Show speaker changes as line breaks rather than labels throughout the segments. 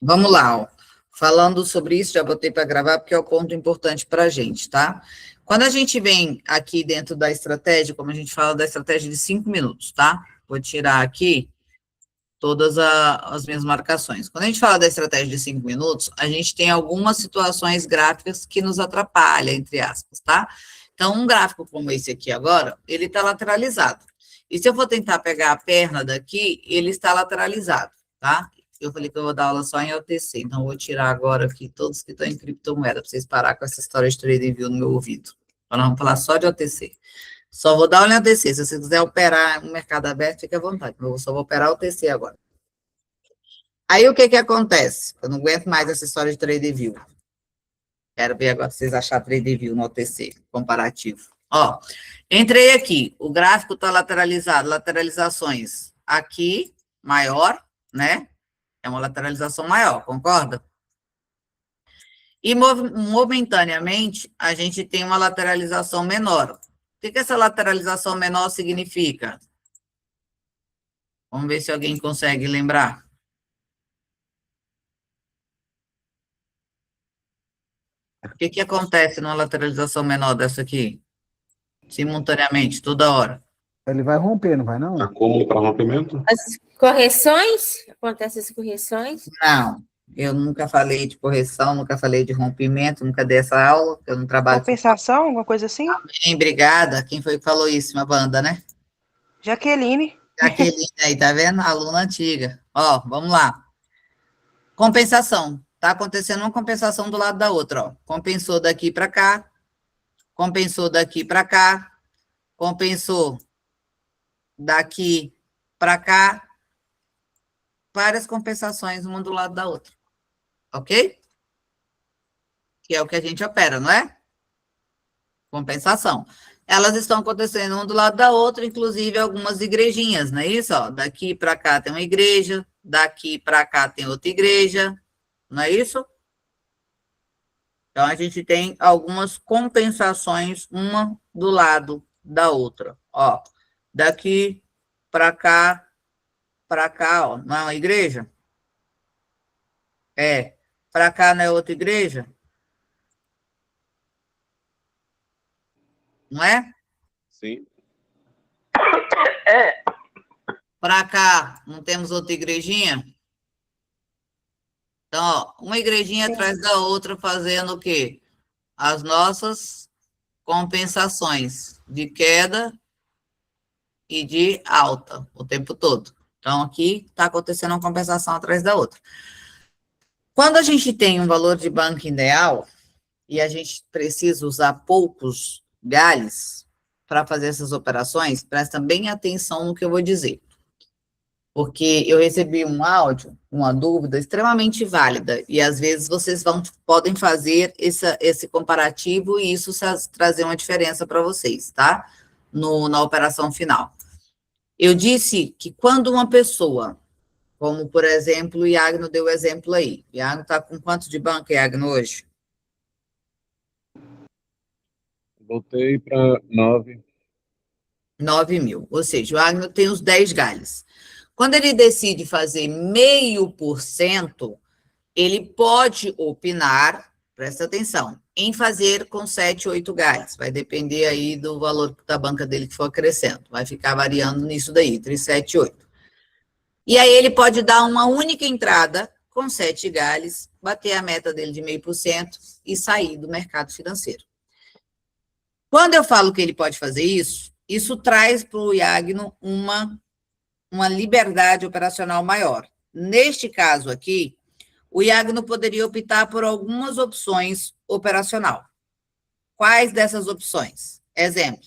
Vamos lá, ó. Falando sobre isso, já botei para gravar, porque é o ponto importante para a gente, tá? Quando a gente vem aqui dentro da estratégia, como a gente fala da estratégia de 5 minutos, tá? Vou tirar aqui todas as minhas marcações. Quando a gente fala da estratégia de 5 minutos, a gente tem algumas situações gráficas que nos atrapalham, entre aspas, tá? Então, um gráfico como esse aqui agora, ele está lateralizado. E se eu for tentar pegar a perna daqui, ele está lateralizado, tá? Eu falei que eu vou dar aula só em OTC, então eu vou tirar agora aqui todos que estão em criptomoeda, para vocês parar com essa história de trading view no meu ouvido. Então, nós vamos falar só de OTC. Só vou dar aula em OTC. Se você quiser operar no mercado aberto, fique à vontade. Eu só vou operar OTC agora. Aí, o que que acontece? Eu não aguento mais essa história de trade view. Quero ver agora se vocês acharam trade view no OTC, comparativo. Ó, entrei aqui. O gráfico está lateralizado. Lateralizações aqui, maior, né? É uma lateralização maior, concorda? E momentaneamente, a gente tem uma lateralização menor. O que essa lateralização menor significa? Vamos ver se alguém consegue lembrar. O que acontece numa lateralização menor dessa aqui? Simultaneamente, toda hora.
Ele vai romper, não vai não?
Acúmulo para rompimento?
As correções? Acontecem as correções?
Não, eu nunca falei de correção, nunca falei de rompimento, nunca dei essa aula, eu não trabalho...
Compensação, alguma coisa assim?
Bem, obrigada. Quem foi que falou isso? Uma banda, né?
Jaqueline.
Jaqueline aí, tá vendo? Aluna antiga. Ó, vamos lá. Compensação. Tá acontecendo uma compensação do lado da outra, ó. Compensou daqui para cá, compensou daqui para cá, compensou daqui para cá, várias compensações uma do lado da outra. Ok? Que é o que a gente opera, não é? Compensação. Elas estão acontecendo uma do lado da outra, inclusive algumas igrejinhas, não é isso? Ó, daqui para cá tem uma igreja, daqui para cá tem outra igreja, não é isso? Então, a gente tem algumas compensações, uma do lado da outra. Ó, daqui para cá, ó, não é uma igreja? É. Para cá não é outra igreja? Não é?
Sim.
É.
Para cá não temos outra igrejinha? Então, ó, uma igrejinha atrás da outra fazendo o quê? As nossas compensações de queda e de alta o tempo todo. Então, aqui está acontecendo uma compensação atrás da outra. Quando a gente tem um valor de banco ideal e a gente precisa usar poucos galhos para fazer essas operações, presta bem atenção no que eu vou dizer. Porque eu recebi um áudio, uma dúvida extremamente válida, e às vezes vocês podem fazer esse comparativo e isso trazer uma diferença para vocês, tá? Na operação final. Eu disse que quando uma pessoa, como por exemplo, o Iagno deu o exemplo aí. O Iagno está com quanto de banco, Iagno, hoje?
Voltei para 9.
9 mil. Ou seja, o Iagno tem os 10 galhos. Quando ele decide fazer 0,5%, ele pode opinar, presta atenção, em fazer com 7, 8 galhos. Vai depender aí do valor da banca dele que for crescendo. Vai ficar variando nisso daí, entre 7 e 8. E aí ele pode dar uma única entrada com 7 galhos, bater a meta dele de 0,5% e sair do mercado financeiro. Quando eu falo que ele pode fazer isso, isso traz para o Iagno uma liberdade operacional maior. Neste caso aqui, o Iagno poderia optar por algumas opções operacional. Quais dessas opções? Exemplo,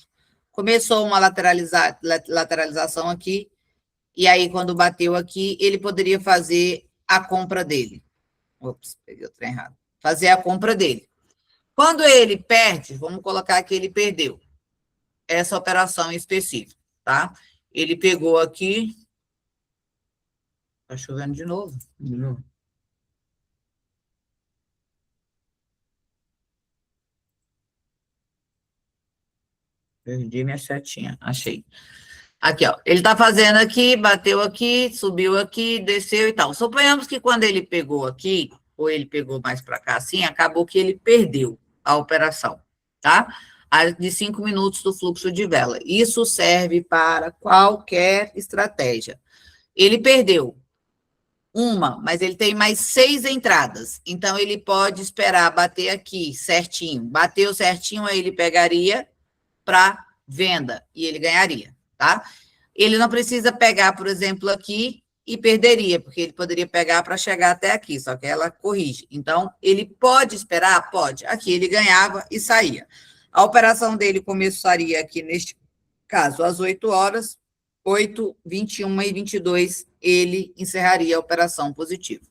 começou uma lateralização aqui, e aí quando bateu aqui, ele poderia fazer a compra dele. Ops, peguei o trem errado. Fazer a compra dele. Quando ele perde, vamos colocar que ele perdeu essa operação em específico, tá? Ele pegou aqui. Tá chovendo de novo. De novo. Perdi minha setinha. Achei. Aqui, ó. Ele está fazendo aqui, bateu aqui, subiu aqui, desceu e tal. Suponhamos que quando ele pegou aqui, ou ele pegou mais para cá assim, acabou que ele perdeu a operação, tá? A de 5 minutos do fluxo de vela. Isso serve para qualquer estratégia. Ele perdeu uma, mas ele tem mais 6 entradas. Então, ele pode esperar bater aqui certinho. Bateu certinho, aí ele pegaria para venda e ele ganharia, tá? Ele não precisa pegar, por exemplo, aqui e perderia, porque ele poderia pegar para chegar até aqui, só que ela corrige. Então, ele pode esperar? Pode. Aqui ele ganhava e saía. A operação dele começaria aqui, neste caso, às 8 horas, 8, 21 e 22, ele encerraria a operação positiva.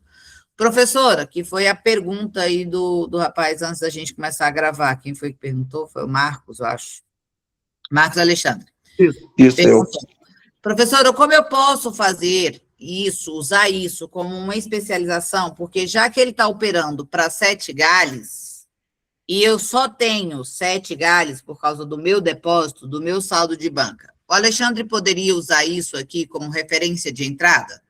Professora, que foi a pergunta aí do rapaz antes da gente começar a gravar. Quem foi que perguntou? Foi o Marcos, eu acho. Marcos Alexandre.
Isso, eu.
Professora, como eu posso fazer isso, usar isso como uma especialização? Porque já que ele está operando para 7 galhos, e eu só tenho 7 galhos por causa do meu depósito, do meu saldo de banca, o Alexandre poderia usar isso aqui como referência de entrada?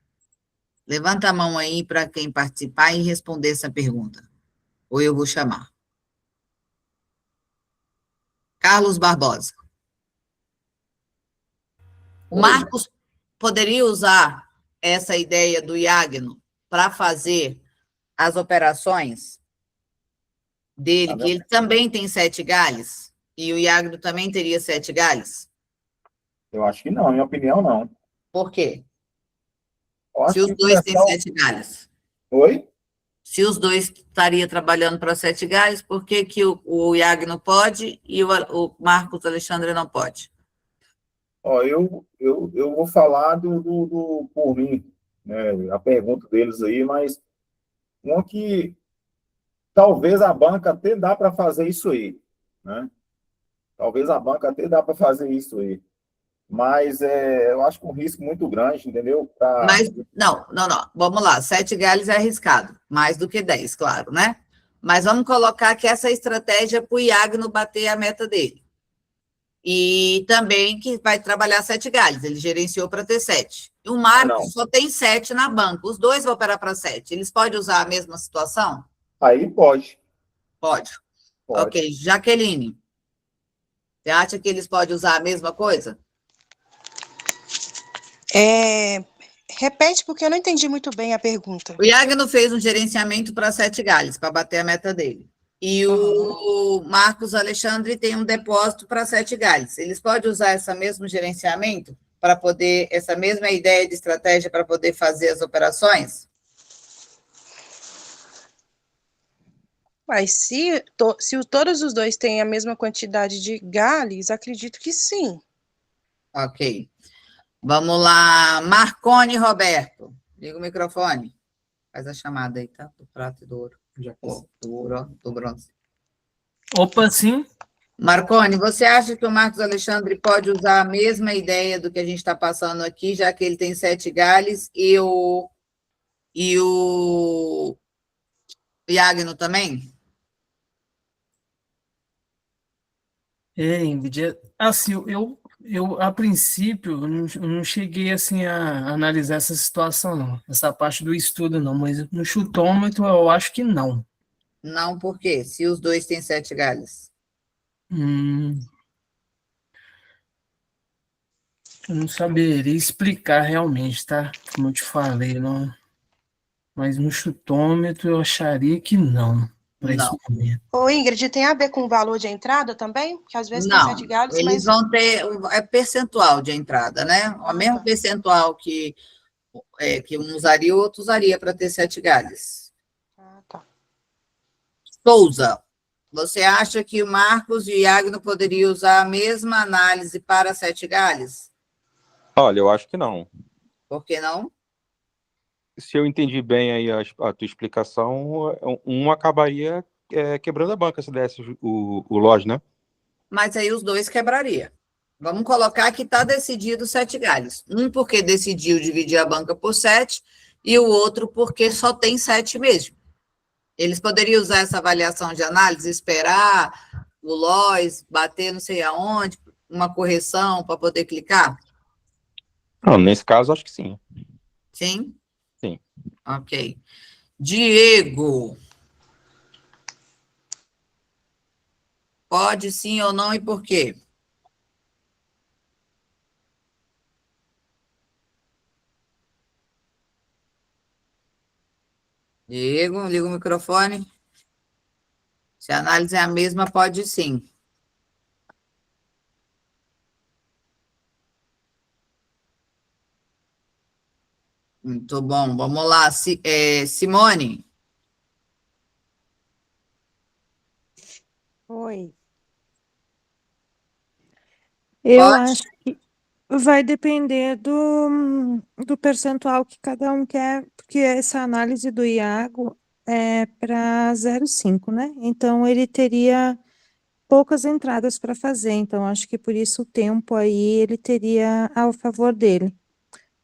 Levanta a mão aí para quem participar e responder essa pergunta. Ou eu vou chamar. Carlos Barbosa. O Marcos poderia usar essa ideia do Iagno para fazer as operações dele, que ele também tem 7 galhos, e o Iagno também teria 7 galhos?
Eu acho que não, minha opinião, não.
Por quê?
Eu acho
Se os
que
dois têm
começar-
7 galhos.
Oi?
Se os dois estariam trabalhando para 7 galhos, por que que o Iagno pode e o Marcos Alexandre não pode?
Ó, eu vou falar por mim, né, a pergunta deles aí, mas uma que talvez a banca até dá para fazer isso aí, né? Talvez a banca até dá para fazer isso aí. Mas eu acho que um risco muito grande, entendeu?
Mas, não. Vamos lá, 7 galhos é arriscado. Mais do que 10, claro, né? Mas vamos colocar que essa estratégia para o Iagno bater a meta dele. E também que vai trabalhar 7 galhos. Ele gerenciou para ter 7. E o
não.
Marcos só tem 7 na banca. Os dois vão operar para 7. Eles podem usar a mesma situação?
Aí pode.
Pode.
Pode.
Ok. Jaqueline, você acha que eles podem usar a mesma coisa?
Repete, porque eu não entendi muito bem a pergunta.
O Iagno fez um gerenciamento para 7 galhos, para bater a meta dele. E o Marcos Alexandre tem um depósito para 7 galhos. Eles podem usar esse mesmo gerenciamento para poder, essa mesma ideia de estratégia para poder fazer as operações?
Mas se todos os dois têm a mesma quantidade de galhos, acredito que sim.
Ok. Vamos lá. Marcone Roberto. Liga o microfone. Faz a chamada aí, tá? Do prato e do ouro. Do ouro, ó, do bronze.
Opa, sim.
Marcone, você acha que o Marcos Alexandre pode usar a mesma ideia do que a gente está passando aqui, já que ele tem 7 galhos, e o Iagno também?
Ingrid, assim, eu a princípio eu não cheguei assim a analisar essa situação, não, essa parte do estudo, não, mas no chutômetro eu acho que não.
Não, por quê? Se os dois têm 7 galhos.
Eu não saberia explicar realmente, tá? Como eu te falei, não. Mas no chutômetro eu acharia que não, para esse
Não.
momento.
Ô, Ingrid, tem a ver com o valor de entrada também? Porque às vezes tem
Não,
7 galhos,
eles
mas...
vão ter percentual de entrada, né? O mesmo
tá.
percentual que um usaria, o outro usaria para ter 7 galhos.
Ah, tá.
Souza, você acha que o Marcos e o Iagno poderiam usar a mesma análise para 7 galhos?
Olha, eu acho que não.
Por que não?
Se eu entendi bem aí a tua explicação, um acabaria quebrando a banca se desse o lote, né?
Mas aí os dois quebraria. Vamos colocar que está decidido 7 galhos. Um porque decidiu dividir a banca por 7 e o outro porque só tem 7 mesmo. Eles poderiam usar essa avaliação de análise, esperar o LOS bater não sei aonde, uma correção para poder clicar?
Não, nesse caso, acho que sim.
Sim?
Sim.
Ok. Diego. Pode sim ou não e por quê? Diego, liga o microfone. Se a análise é a mesma, pode sim. Muito bom. Vamos lá. Simone.
Oi. Eu
Pode?
acho que vai depender do percentual que cada um quer, porque essa análise do Iago é para 0,5, né? Então ele teria poucas entradas para fazer, então acho que por isso o tempo aí ele teria ao favor dele.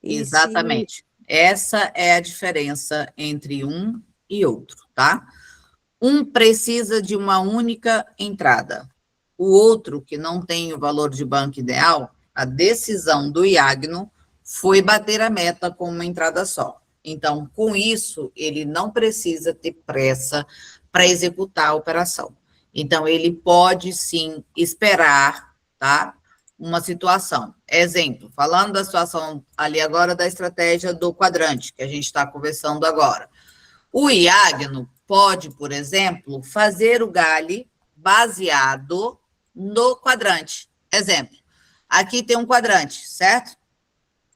E se
Exatamente. Essa é a diferença entre um e outro, tá? Um precisa de uma única entrada. O outro, que não tem o valor de banco ideal, a decisão do Iagno foi bater a meta com uma entrada só. Então, com isso, ele não precisa ter pressa para executar a operação. Então, ele pode sim esperar, tá? Uma situação. Exemplo, falando da situação ali agora da estratégia do quadrante, que a gente está conversando agora. O Iagno pode, por exemplo, fazer o GALI baseado no quadrante. Exemplo, aqui tem um quadrante, certo?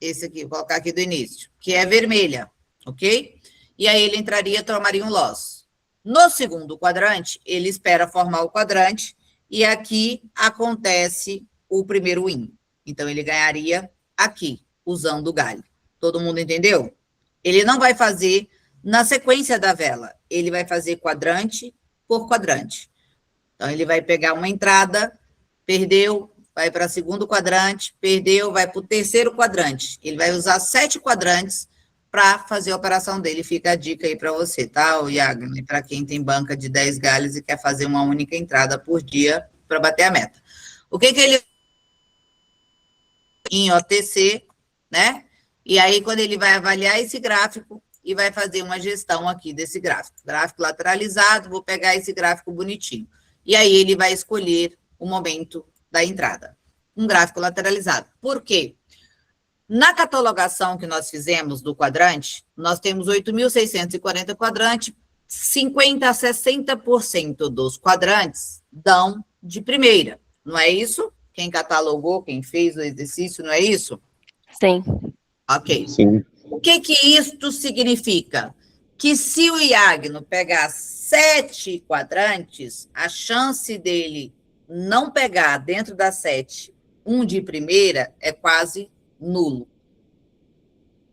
Esse aqui, vou colocar aqui do início, que é vermelha, ok? E aí ele entraria, tomaria um loss. No segundo quadrante, ele espera formar o quadrante e aqui acontece o primeiro win. Então, ele ganharia aqui, usando o GALI. Todo mundo entendeu? Ele não vai fazer na sequência da vela, ele vai fazer quadrante por quadrante. Então, ele vai pegar uma entrada, perdeu, vai para o segundo quadrante, perdeu, vai para o terceiro quadrante. Ele vai usar 7 quadrantes para fazer a operação dele. Fica a dica aí para você, tá, Iago? E para quem tem banca de 10 galhos e quer fazer uma única entrada por dia para bater a meta. O que ele... em OTC, né? E aí, quando ele vai avaliar esse gráfico, e vai fazer uma gestão aqui desse gráfico. Gráfico lateralizado, vou pegar esse gráfico bonitinho. E aí ele vai escolher o momento da entrada. Um gráfico lateralizado. Por quê? Na catalogação que nós fizemos do quadrante, nós temos 8.640 quadrantes, 50% a 60% dos quadrantes dão de primeira. Não é isso? Quem catalogou, quem fez o exercício, não é isso?
Sim.
Ok.
Sim.
O que isto significa? Que se o Iagno pegar 7 quadrantes, a chance dele não pegar dentro das 7 um de primeira é quase nulo.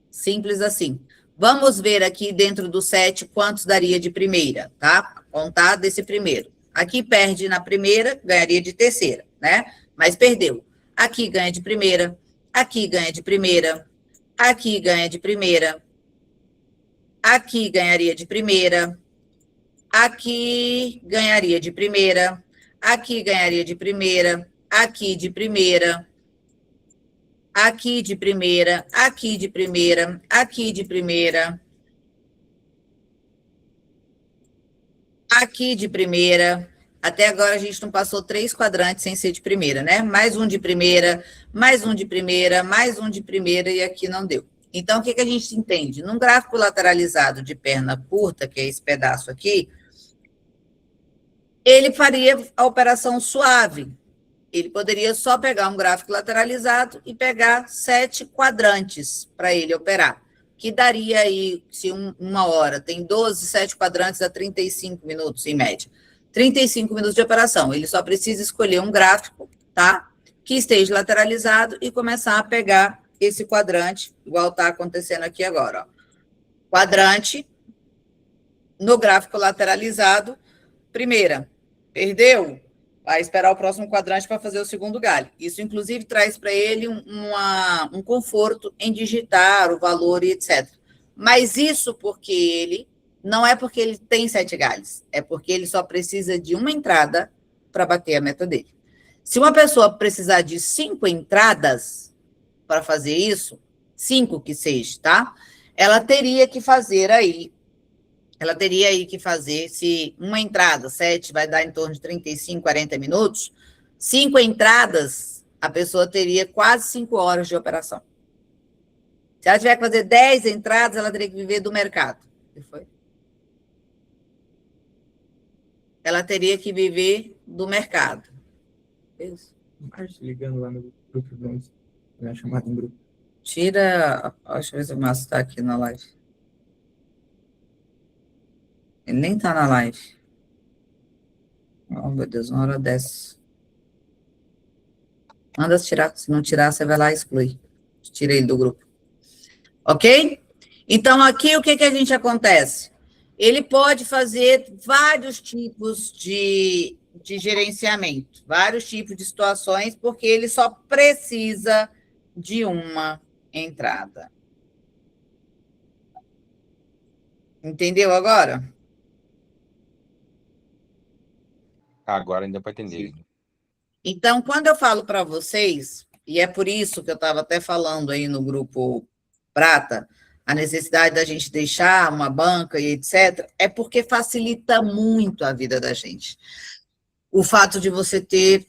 Simples assim. Vamos ver aqui dentro do 7 quantos daria de primeira, tá? Contar desse primeiro. Aqui perde na primeira, ganharia de terceira, né? Mas perdeu. Aqui ganha de primeira, aqui ganha de primeira, aqui ganha de primeira, aqui ganharia de primeira, aqui ganharia de primeira, aqui ganharia de primeira, aqui de primeira, aqui de primeira, aqui de primeira, aqui de primeira, aqui de primeira. Até agora a gente não passou 3 quadrantes sem ser de primeira, né? Mais um de primeira, mais um de primeira, mais um de primeira e aqui não deu. Então, o que a gente entende? Num gráfico lateralizado de perna curta, que é esse pedaço aqui, ele faria a operação suave. Ele poderia só pegar um gráfico lateralizado e pegar 7 quadrantes para ele operar, que daria aí, se uma hora tem 12, 7 quadrantes dá 35 minutos, em média. 35 minutos de operação. Ele só precisa escolher um gráfico, tá? Que esteja lateralizado e começar a pegar esse quadrante, igual está acontecendo aqui agora, ó. Quadrante no gráfico lateralizado, primeira, perdeu, vai esperar o próximo quadrante para fazer o segundo galho. Isso, inclusive, traz para ele um conforto em digitar o valor e etc. Mas isso porque ele, não é porque ele tem 7 galhos, é porque ele só precisa de uma entrada para bater a meta dele. Se uma pessoa precisar de 5 entradas para fazer isso, 5 que seja, tá? Ela teria que fazer aí, se uma entrada, 7, vai dar em torno de 35, 40 minutos, 5 entradas, a pessoa teria quase 5 horas de operação. Se ela tiver que fazer 10 entradas, ela teria que viver do mercado. O que foi? Ela teria que viver do mercado. Isso.
Ligando lá no grupo, vamos chamar um grupo.
Tira. Deixa eu ver se o Márcio está aqui na live. Ele nem está na live. Oh, meu Deus, uma hora dessa. Manda tirar. Se não tirar, você vai lá e exclui. Tira ele do grupo. Ok? Então, aqui o que a gente acontece? Ele pode fazer vários tipos de gerenciamento, vários tipos de situações, porque ele só precisa de uma entrada. Entendeu agora?
Agora ainda para entender.
Então, quando eu falo para vocês, e é por isso que eu estava até falando aí no grupo Prata, a necessidade da gente deixar uma banca e etc., é porque facilita muito a vida da gente. O fato de você ter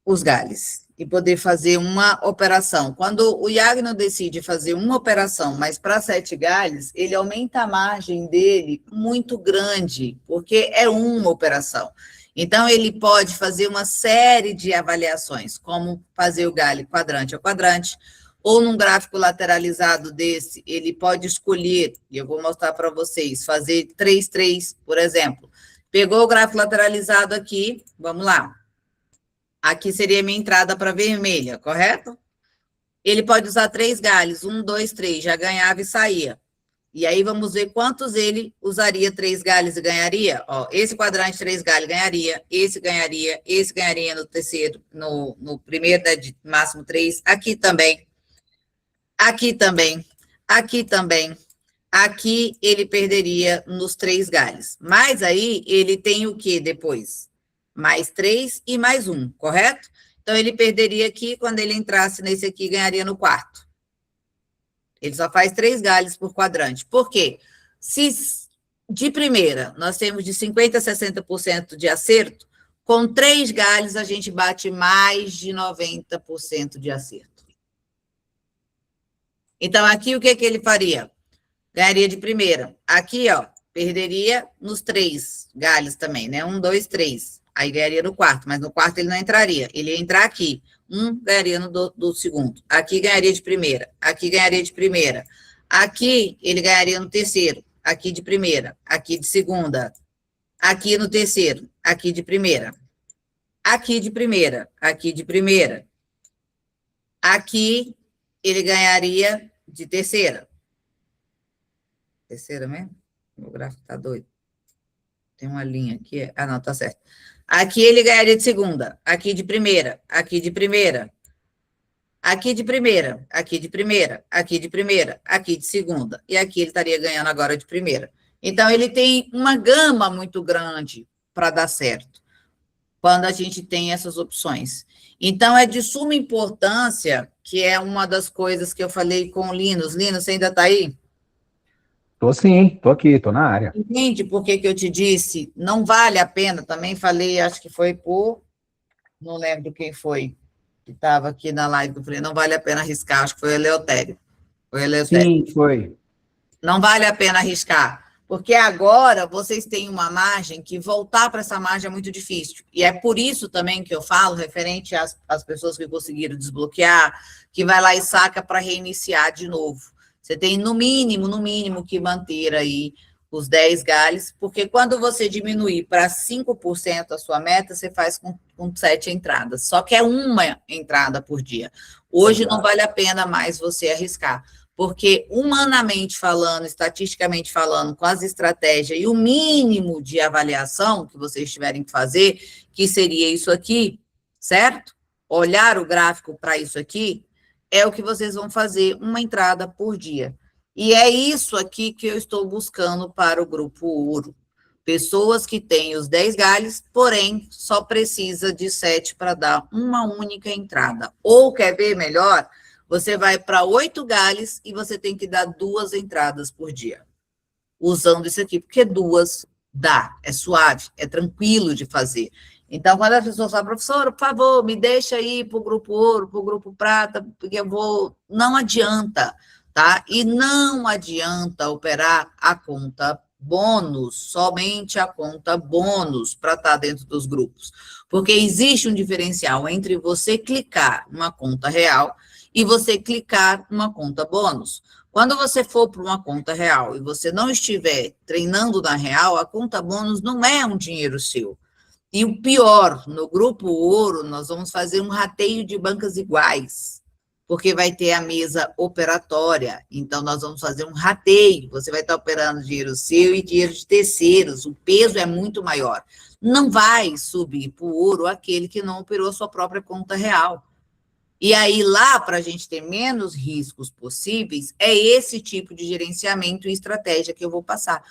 os galhos e poder fazer uma operação. Quando o Iagno decide fazer uma operação, mas para 7 galhos, ele aumenta a margem dele muito grande, porque é uma operação. Então, ele pode fazer uma série de avaliações, como fazer o galho quadrante a quadrante, ou num gráfico lateralizado desse, ele pode escolher, e eu vou mostrar para vocês, fazer 3-3, por exemplo. Pegou o gráfico lateralizado aqui, vamos lá. Aqui seria minha entrada para vermelha, correto? Ele pode usar 3 galhos, 1, 2, 3, já ganhava e saía. E aí vamos ver quantos ele usaria 3 galhos e ganharia. Ó, esse quadrante 3 galhos ganharia, esse ganharia no terceiro, no primeiro, né, de máximo 3, aqui também. Aqui também, aqui também. Aqui ele perderia nos 3 galhos. Mas aí ele tem o que depois? Mais 3 e mais 1, correto? Então ele perderia aqui, quando ele entrasse nesse aqui, ganharia no quarto. Ele só faz 3 galhos por quadrante. Por quê? Se de primeira nós temos de 50% a 60% de acerto, com 3 galhos a gente bate mais de 90% de acerto. Então, aqui o que ele faria? Ganharia de primeira. Aqui, ó, perderia nos 3 galhos também, né? 1, 2, 3. Aí ganharia no quarto, mas no quarto ele não entraria. Ele ia entrar aqui. 1 ganharia do segundo. Aqui ganharia de primeira. Aqui ganharia de primeira. Aqui ele ganharia no terceiro. Aqui de primeira. Aqui de segunda. Aqui no terceiro. Aqui de primeira. Aqui de primeira. Aqui de primeira. Aqui ele ganharia de terceira. Terceira mesmo? O gráfico tá doido. Tem uma linha aqui. Ah, não, tá certo. Aqui ele ganharia de segunda. Aqui de primeira. Aqui de primeira. Aqui de primeira. Aqui de primeira. Aqui de primeira. Aqui de segunda. E aqui ele estaria ganhando agora de primeira. Então, ele tem uma gama muito grande para dar certo, quando a gente tem essas opções. Então, é de suma importância, que é uma das coisas que eu falei com o Linus. Linus, você ainda está aí?
Tô sim, tô aqui, tô na área.
Entende por que eu te disse? Não vale a pena, também falei, acho que foi por... Não lembro quem foi que estava aqui na live, eu falei, não vale a pena arriscar, acho que foi o Eleutério. Foi o Eleutério.
Sim, foi.
Não vale a pena arriscar, porque agora vocês têm uma margem que voltar para essa margem é muito difícil. E é por isso também que eu falo, referente às pessoas que conseguiram desbloquear, que vai lá e saca para reiniciar de novo. Você tem, no mínimo, que manter aí os 10 galhos, porque quando você diminuir para 5% a sua meta, você faz com 7 entradas. Só que é uma entrada por dia. Hoje não vale a pena mais você arriscar, porque humanamente falando, estatisticamente falando, com as estratégias e o mínimo de avaliação que vocês tiverem que fazer, que seria isso aqui, certo? Olhar o gráfico para isso aqui, é o que vocês vão fazer, uma entrada por dia. E é isso aqui que eu estou buscando para o Grupo Ouro. Pessoas que têm os 10 galhos, porém, só precisa de 7 para dar uma única entrada. Ou, quer ver melhor? você vai para 8 galhos e você tem que dar 2 entradas por dia, usando isso aqui, porque 2 dá, é suave, é tranquilo de fazer. Então, quando a pessoa fala, professora, por favor, me deixa ir para o grupo ouro, para o grupo prata, porque eu vou... Não adianta, tá? E não adianta operar a conta bônus, somente a conta bônus para estar dentro dos grupos. Porque existe um diferencial entre você clicar uma conta real e você clicar uma conta bônus. Quando você for para uma conta real e você não estiver treinando na real, a conta bônus não é um dinheiro seu. E o pior, no grupo ouro, nós vamos fazer um rateio de bancas iguais, porque vai ter a mesa operatória, então nós vamos fazer um rateio, você vai estar operando dinheiro seu e dinheiro de terceiros, o peso é muito maior. Não vai subir para o ouro aquele que não operou a sua própria conta real. E aí, lá, para a gente ter menos riscos possíveis, é esse tipo de gerenciamento e estratégia que eu vou passar.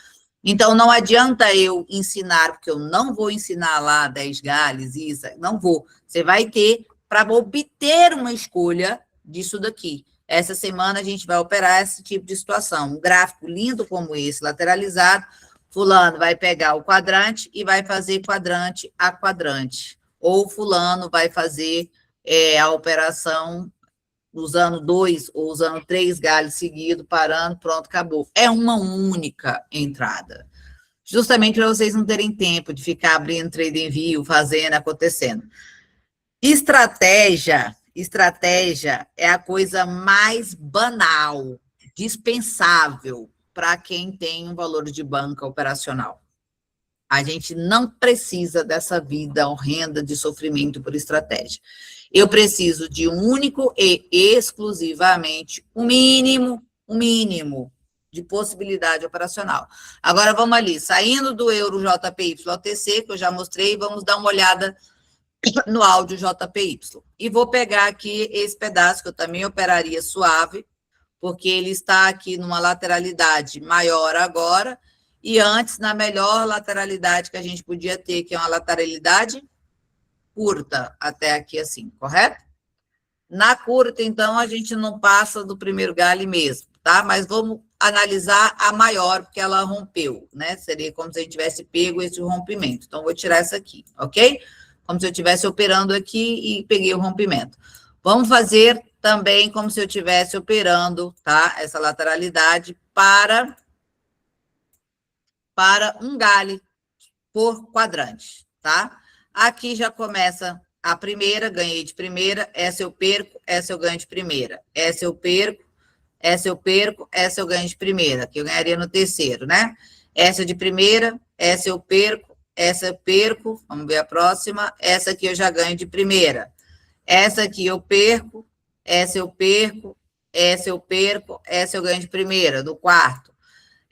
Então, não adianta eu ensinar, porque eu não vou ensinar lá 10 galhos, isso, não vou. Você vai ter para obter uma escolha disso daqui. Essa semana a gente vai operar esse tipo de situação. Um gráfico lindo como esse, lateralizado, fulano vai pegar o quadrante e vai fazer quadrante a quadrante. Ou fulano vai fazer a operação usando 2 ou usando 3 galhos seguidos, parando, pronto, acabou. É uma única entrada. Justamente para vocês não terem tempo de ficar abrindo trade view, fazendo, acontecendo. Estratégia é a coisa mais banal, dispensável para quem tem um valor de banca operacional. A gente não precisa dessa vida horrenda de sofrimento por estratégia. Eu preciso de um único e exclusivamente o mínimo de possibilidade operacional. Agora vamos ali, saindo do euro JPY OTC, que eu já mostrei, vamos dar uma olhada no áudio JPY. E vou pegar aqui esse pedaço que eu também operaria suave, porque ele está aqui numa lateralidade maior agora, e antes na melhor lateralidade que a gente podia ter, que é uma lateralidade curta, até aqui assim, correto? Na curta, então, a gente não passa do primeiro galho mesmo, tá? Mas vamos analisar a maior, porque ela rompeu, né? Seria como se a gente tivesse pego esse rompimento. Então, vou tirar essa aqui, ok? Como se eu estivesse operando aqui e peguei o rompimento. Vamos fazer também como se eu estivesse operando, tá? Essa lateralidade para um galho por quadrante, tá? Aqui já começa a primeira, ganhei de primeira, essa eu perco, essa eu ganho de primeira. Essa eu perco, essa eu perco, essa eu ganho de primeira, que eu ganharia no terceiro, né? Essa de primeira, essa eu perco, vamos ver a próxima, essa aqui eu já ganho de primeira. Essa aqui eu perco, essa eu perco, essa eu perco, essa eu ganho de primeira, do quarto.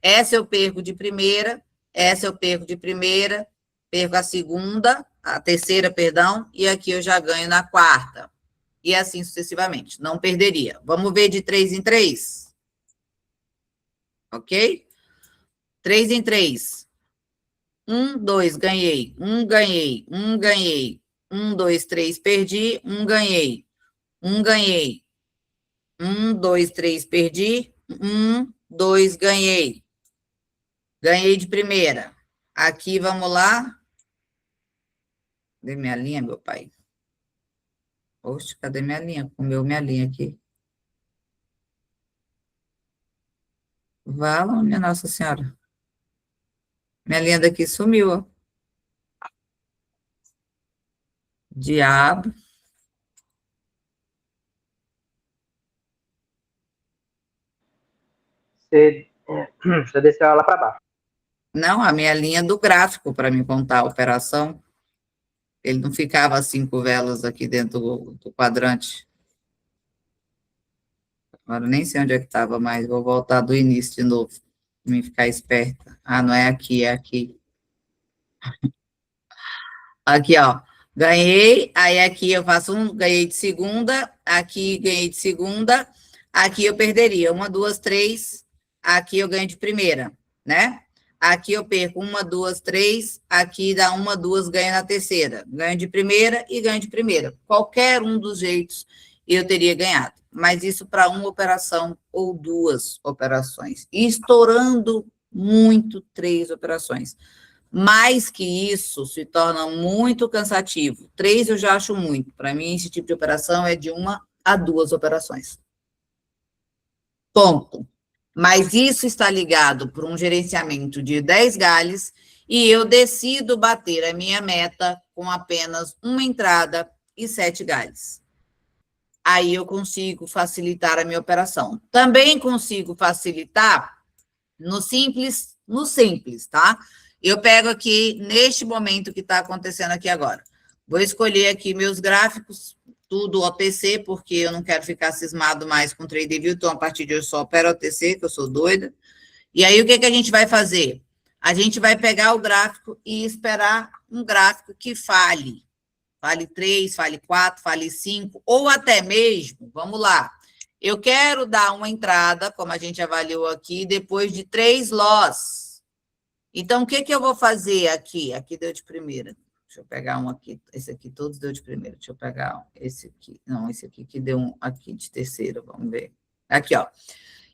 Essa eu perco de primeira, essa eu perco de primeira, perco a segunda, a terceira, perdão, e aqui eu já ganho na quarta. E assim sucessivamente, não perderia. Vamos ver de 3 em 3. Ok? 3 em 3. 1, 2, ganhei. 1, ganhei. 1, ganhei. 1, 2, 3, perdi. 1, ganhei. 1, ganhei. 1, 2, 3, perdi. 1, 2, ganhei. Ganhei de primeira. Aqui, vamos lá. Cadê minha linha, meu pai? Poxa, cadê minha linha? Comeu minha linha aqui. Vala, minha Nossa Senhora. Minha linha daqui sumiu, ó. Diabo.
Você desceu ela para baixo.
Não, a minha linha do gráfico para me contar a operação. Ele não ficava 5 velas aqui dentro do quadrante. Agora nem sei onde é que estava mais. Vou voltar do início de novo. Para mim ficar esperta. Ah, não é aqui, é aqui. Aqui, ó. Ganhei, aí aqui eu faço ganhei de segunda, aqui ganhei de segunda, aqui eu perderia 1, 2, 3, aqui eu ganho de primeira, né? Aqui eu perco 1, 2, 3, aqui dá 1, 2, ganho na terceira. Ganho de primeira e ganho de primeira. Qualquer um dos jeitos eu teria ganhado. Mas isso para uma operação ou duas operações. Estourando muito 3 operações. Mais que isso, se torna muito cansativo. 3 eu já acho muito. Para mim, esse tipo de operação é de 1 a 2 operações. Ponto. Mas isso está ligado por um gerenciamento de 10 galhos e eu decido bater a minha meta com apenas uma entrada e 7 galhos. Aí eu consigo facilitar a minha operação. Também consigo facilitar no simples, tá? Eu pego aqui, neste momento que está acontecendo aqui agora. Vou escolher aqui meus gráficos, tudo OTC, porque eu não quero ficar cismado mais com TradingView, então a partir de hoje só opero OTC, que eu sou doida. E aí o que a gente vai fazer? A gente vai pegar o gráfico e esperar um gráfico que fale 3, fale 4, fale 5, ou até mesmo, vamos lá, eu quero dar uma entrada, como a gente avaliou aqui, depois de 3 loss. Então, o que eu vou fazer aqui? Aqui deu de primeira. Deixa eu pegar um aqui. Esse aqui todos deu de primeira. Deixa eu pegar esse aqui. Não, esse aqui que deu um aqui de terceira. Vamos ver. Aqui, ó.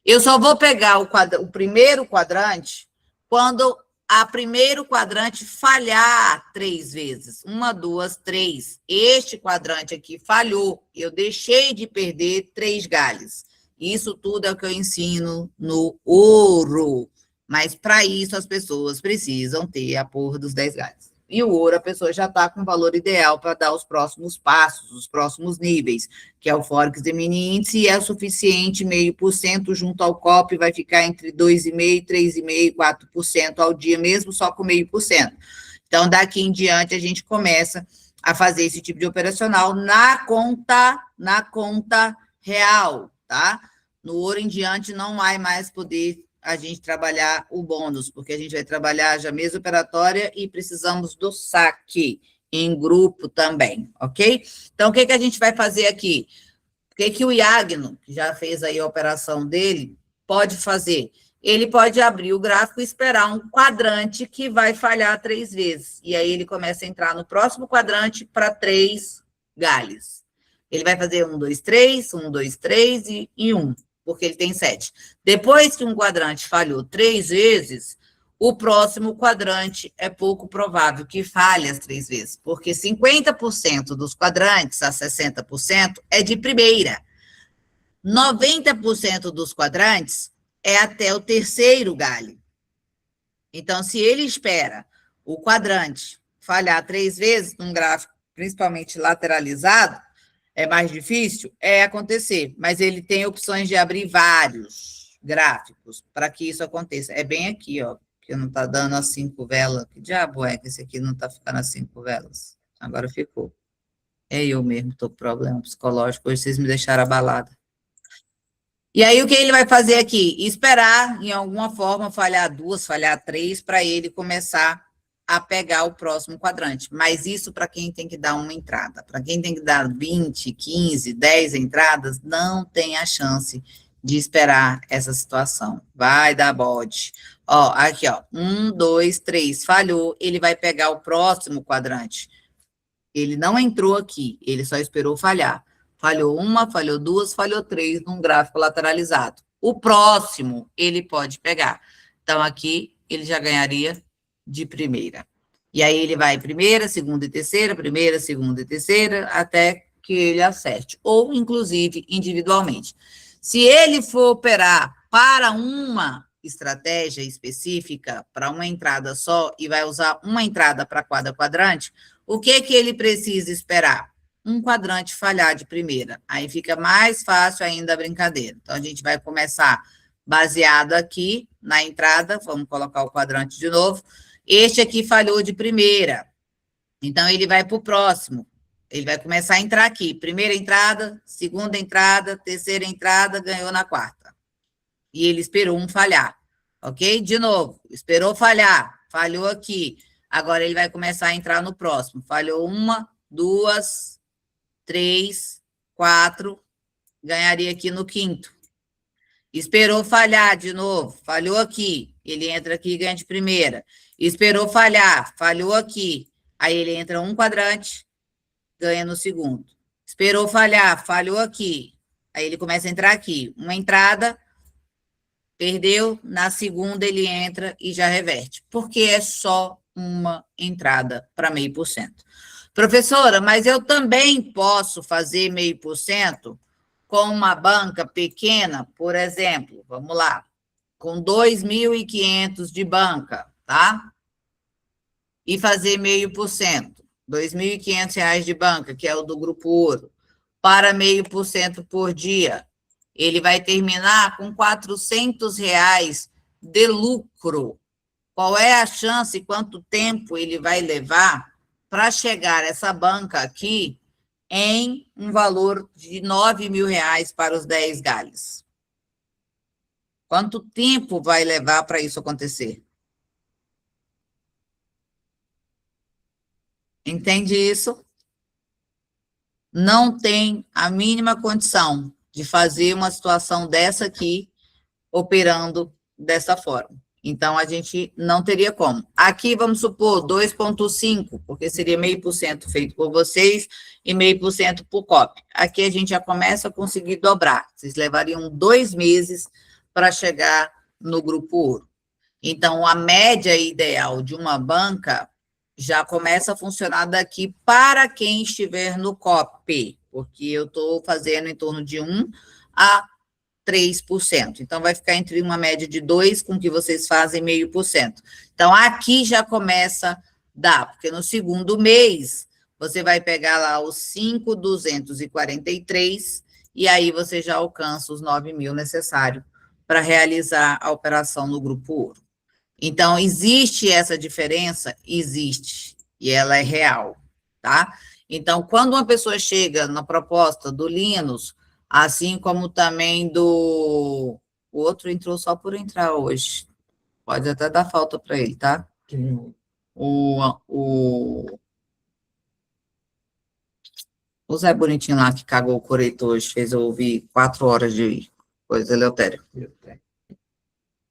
Eu só vou pegar o primeiro quadrante quando a primeiro quadrante falhar 3 vezes. 1, 2, 3. Este quadrante aqui falhou. Eu deixei de perder 3 galhos. Isso tudo é o que eu ensino no ouro. Mas, para isso, as pessoas precisam ter a porra dos 10 galhos. E o ouro, a pessoa já está com o valor ideal para dar os próximos passos, os próximos níveis, que é o Forex de mini índice, e é o suficiente, 0,5% junto ao COP, vai ficar entre 2,5%, 3,5%, 4% ao dia, mesmo só com 0,5%. Então, daqui em diante, a gente começa a fazer esse tipo de operacional na conta real, tá? No ouro em diante, não vai mais poder a gente trabalhar o bônus, porque a gente vai trabalhar já mesa operatória e precisamos do saque em grupo também, ok? Então, o que a gente vai fazer aqui? O que o Iagno, que já fez aí a operação dele, pode fazer? Ele pode abrir o gráfico e esperar um quadrante que vai falhar 3 vezes. E aí ele começa a entrar no próximo quadrante para 3 galhos. Ele vai fazer 1, 2, 3, 1, 2, 3 e 1. Porque ele tem 7. Depois que um quadrante falhou 3 vezes, o próximo quadrante é pouco provável que falhe as 3 vezes, porque 50% dos quadrantes a 60% é de primeira. 90% dos quadrantes é até o terceiro galho. Então, se ele espera o quadrante falhar 3 vezes num gráfico, principalmente lateralizado, é mais difícil? É acontecer, mas ele tem opções de abrir vários gráficos para que isso aconteça. É bem aqui, ó, que não está dando as 5 velas. Que diabo é que esse aqui não está ficando as 5 velas? Agora ficou. É eu mesmo, estou com problema psicológico, hoje vocês me deixaram abalada. E aí, o que ele vai fazer aqui? Esperar, em alguma forma, falhar 2, falhar 3, para ele começar a pegar o próximo quadrante. Mas isso para quem tem que dar uma entrada. Para quem tem que dar 20, 15, 10 entradas, não tem a chance de esperar essa situação. Vai dar bode. Ó, aqui, ó. 1, 2, 3. Falhou. Ele vai pegar o próximo quadrante. Ele não entrou aqui. Ele só esperou falhar. Falhou 1, falhou 2, falhou 3 num gráfico lateralizado. O próximo, ele pode pegar. Então, aqui, ele já ganharia de primeira. E aí ele vai primeira, segunda e terceira, primeira, segunda e terceira, até que ele acerte. Ou, inclusive, individualmente. Se ele for operar para uma estratégia específica, para uma entrada só, e vai usar uma entrada para cada quadrante, o que ele precisa esperar? Um quadrante falhar de primeira. Aí fica mais fácil ainda a brincadeira. Então, a gente vai começar baseado aqui na entrada, vamos colocar o quadrante de novo. Este aqui falhou de primeira. Então, ele vai para o próximo. Ele vai começar a entrar aqui. Primeira entrada, segunda entrada, terceira entrada, ganhou na quarta. E ele esperou um falhar. Ok? De novo, esperou falhar. Falhou aqui. Agora, ele vai começar a entrar no próximo. Falhou 1, 2, 3, 4. Ganharia aqui no quinto. Esperou falhar de novo. Falhou aqui. Ele entra aqui e ganha de primeira. Esperou falhar, falhou aqui. Aí ele entra um quadrante, ganha no segundo. Esperou falhar, falhou aqui. Aí ele começa a entrar aqui. Uma entrada, perdeu, na segunda ele entra e já reverte. Porque é só uma entrada para 0,5%. Professora, mas eu também posso fazer 0,5% com uma banca pequena, por exemplo, vamos lá, com 2.500 de banca, tá? E fazer 0,5%. R$ 2.500 de banca, que é o do Grupo Ouro, para 0,5% por dia. Ele vai terminar com R$ 400 de lucro. Qual é a chance e quanto tempo ele vai levar para chegar essa banca aqui em um valor de R$ 9.000 para os 10 galhos? Quanto tempo vai levar para isso acontecer? Entende isso? Não tem a mínima condição de fazer uma situação dessa aqui, operando dessa forma. Então, a gente não teria como. Aqui, vamos supor, 2,5%, porque seria 0,5% feito por vocês e 0,5% por COP. Aqui, a gente já começa a conseguir dobrar. Vocês levariam 2 meses para chegar no Grupo Ouro. Então, a média ideal de uma banca já começa a funcionar daqui para quem estiver no COP, porque eu estou fazendo em torno de 1 a 3%. Então, vai ficar entre uma média de 2% com que vocês fazem 0,5%. Então, aqui já começa a dar, porque no segundo mês, você vai pegar lá os 5.243 e aí você já alcança os 9.000 necessários para realizar a operação no Grupo Ouro. Então, existe essa diferença? Existe, e ela é real, tá? Então, quando uma pessoa chega na proposta do Linus, assim como também do... O outro entrou só por entrar hoje. Pode até dar falta para ele, tá? O Zé Bonitinho lá, que cagou o coreto hoje, fez eu ouvir 4 horas de coisa, Eleutério.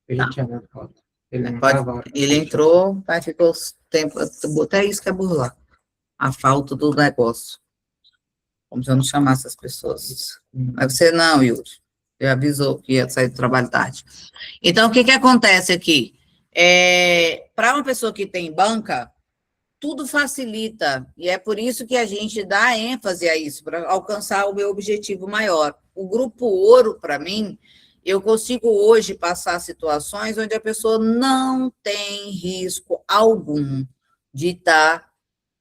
Ele tinha dado falta. Ele não
Pode,
tava-
ele entrou, aí ficou tempo, até isso que é burlar. A falta do negócio. Como se eu não chamasse as pessoas. Mas você não, Yuri. Você avisou que ia sair do trabalho tarde. Então, o que acontece aqui? Para uma pessoa que tem banca, tudo facilita. E é por isso que a gente dá ênfase a isso, para alcançar o meu objetivo maior. O Grupo Ouro, para mim, eu consigo hoje passar situações onde a pessoa não tem risco algum de estar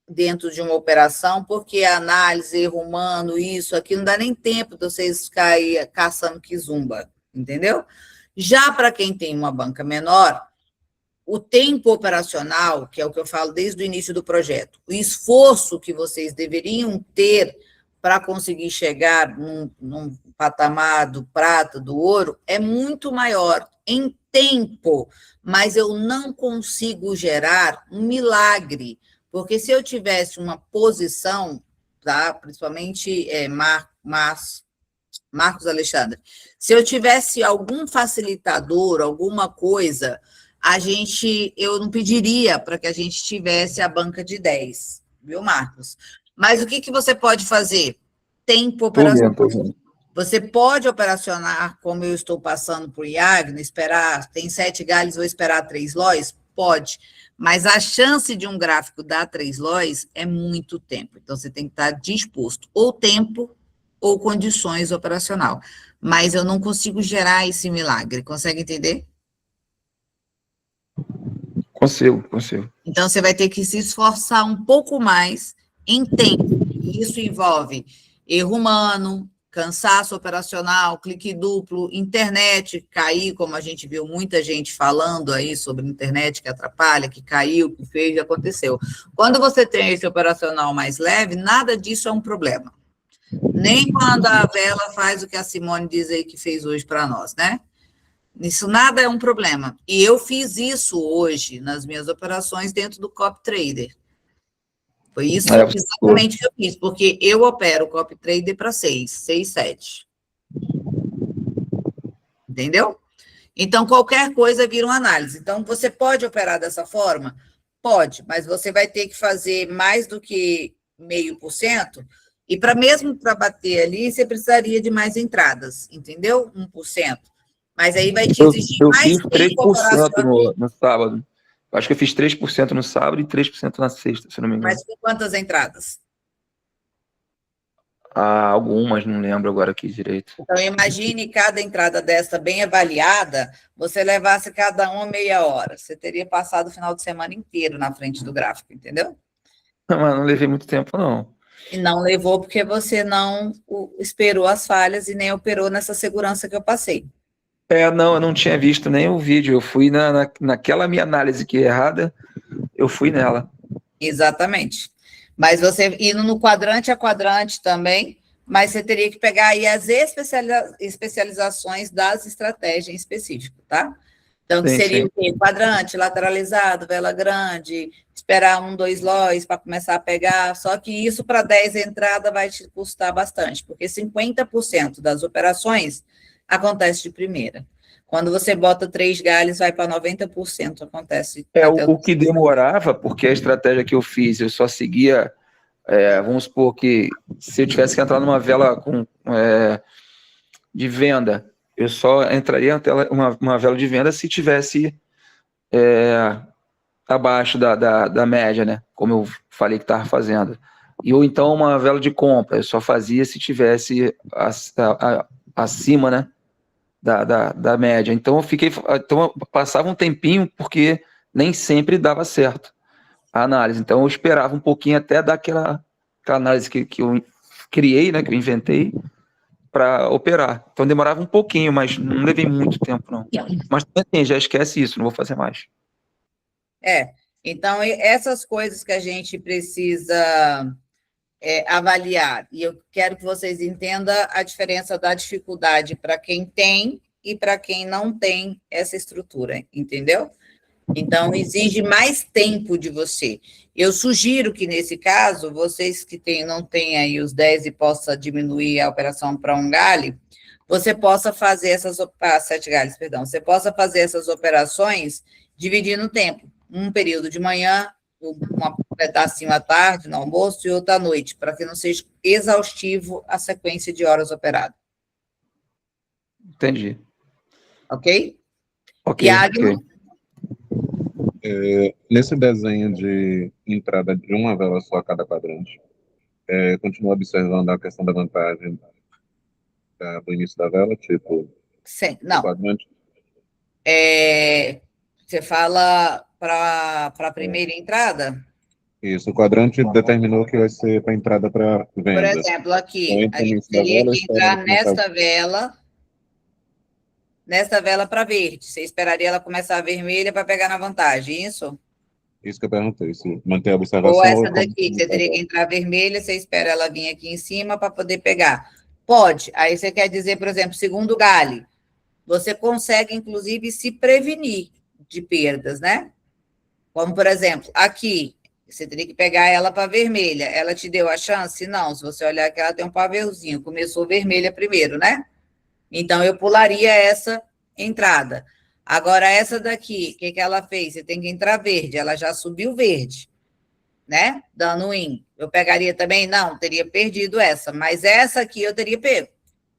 dentro de uma operação, porque a análise, erro humano, isso, aqui, não dá nem tempo de vocês ficarem caçando quizumba, entendeu? Já para quem tem uma banca menor, o tempo operacional, que é o que eu falo desde o início do projeto, o esforço que vocês deveriam ter para conseguir chegar num patamar do prata, do ouro, é muito maior em tempo, mas eu não consigo gerar um milagre, porque se eu tivesse uma posição, tá? Principalmente Marcos Alexandre, se eu tivesse algum facilitador, alguma coisa, eu não pediria para que a gente tivesse a banca de 10, viu, Marcos? Mas o que você pode fazer? Tempo operacional. Você pode operacionar, como eu estou passando por IAGNA, esperar, tem 7 galhos, vou esperar 3 LOIs? Pode. Mas a chance de um gráfico dar 3 LOIs é muito tempo. Então, você tem que estar disposto, ou tempo, ou condições operacional. Mas eu não consigo gerar esse milagre. Consegue entender?
Consigo.
Então, você vai ter que se esforçar um pouco mais em tempo. E isso envolve erro humano, cansaço operacional, clique duplo, internet cair, como a gente viu muita gente falando aí sobre internet que atrapalha, que caiu, que fez, aconteceu. Quando você tem esse operacional mais leve, nada disso é um problema. Nem quando a Vela faz o que a Simone diz aí que fez hoje para nós, né? Isso nada é um problema. E eu fiz isso hoje nas minhas operações dentro do Cop Trader. Foi isso exatamente que eu fiz, porque eu opero o Cop Trader para 6, 7. Entendeu? Então, qualquer coisa vira uma análise. Então, você pode operar dessa forma? Pode, mas você vai ter que fazer mais do que 0,5% E mesmo para bater ali, você precisaria de mais entradas, entendeu? 1%. Mas aí vai te exigir
Eu
mais
fiz
tempo
3%
operacional.
no sábado. Eu acho que eu fiz 3% no sábado e 3% na sexta, se não me engano.
Mas com quantas entradas?
Algumas, não lembro agora aqui direito.
Então, imagine cada entrada dessa bem avaliada, você levasse cada uma meia hora. Você teria passado o final de semana inteiro na frente do gráfico, entendeu?
Mas não levei muito tempo, não.
E não levou porque você não esperou as falhas e nem operou nessa segurança que eu passei.
Não, eu não tinha visto nem o vídeo. Eu fui naquela minha análise que é errada, eu fui nela.
Exatamente. Mas você indo no quadrante a quadrante também, mas você teria que pegar aí as especializações das estratégias em específico, tá? Então, que
Sim,
seria
sim.
o quê? Quadrante, lateralizado, vela grande, esperar 1, 2 lotes para começar a pegar. Só que isso para 10 entradas vai te custar bastante, porque 50% das operações acontece de primeira. Quando você bota 3 galhos, vai para 90%, acontece.
O que demorava, porque a estratégia que eu fiz, eu só seguia, vamos supor que se eu tivesse que entrar numa vela de venda, eu só entraria uma vela de venda se tivesse abaixo da média, né? Como eu falei que estava fazendo. Ou então uma vela de compra, eu só fazia se tivesse acima, né? Da média. Então eu passava um tempinho porque nem sempre dava certo a análise. Então eu esperava um pouquinho até dar aquela análise que eu criei, né? Que eu inventei para operar. Então demorava um pouquinho, mas não levei muito tempo, não. Mas assim, já esquece isso, não vou fazer mais.
Então essas coisas que a gente precisa avaliar, e eu quero que vocês entendam a diferença da dificuldade para quem tem e para quem não tem essa estrutura, entendeu? Então, exige mais tempo de você. Eu sugiro que, nesse caso, vocês que não têm aí os 10 e possa diminuir a operação para 1 galho, você possa fazer 7 galhos, perdão, você possa fazer essas operações dividindo o tempo. Um período de manhã, um pedacinho à tarde, no almoço, e outro à noite, para que não seja exaustivo a sequência de horas operadas.
Entendi.
Ok?
Ok.
Nesse desenho de entrada de uma vela só a cada quadrante, continuo observando a questão da vantagem do início da vela, tipo,
Sim, não.
quadrante.
Você fala para a primeira entrada?
Isso, o quadrante determinou que vai ser para entrada para venda.
Por exemplo, aqui,
Então,
a gente teria que entrar nesta vela para verde. Você esperaria ela começar vermelha para pegar na vantagem, isso?
Isso que eu perguntei, se manter a observação...
Ou essa daqui, você teria que entrar vermelha, você espera ela vir aqui em cima para poder pegar. Pode. Aí você quer dizer, por exemplo, segundo galho, você consegue, inclusive, se prevenir de perdas, né? Como, por exemplo, aqui, você teria que pegar ela para vermelha. Ela te deu a chance? Não. Se você olhar aqui, ela tem um pavêuzinho. Começou vermelha primeiro, né? Então, eu pularia essa entrada. Agora, essa daqui, o que ela fez? Você tem que entrar verde. Ela já subiu verde, né? Dando win. Eu pegaria também? Não, teria perdido essa. Mas essa aqui eu teria pego.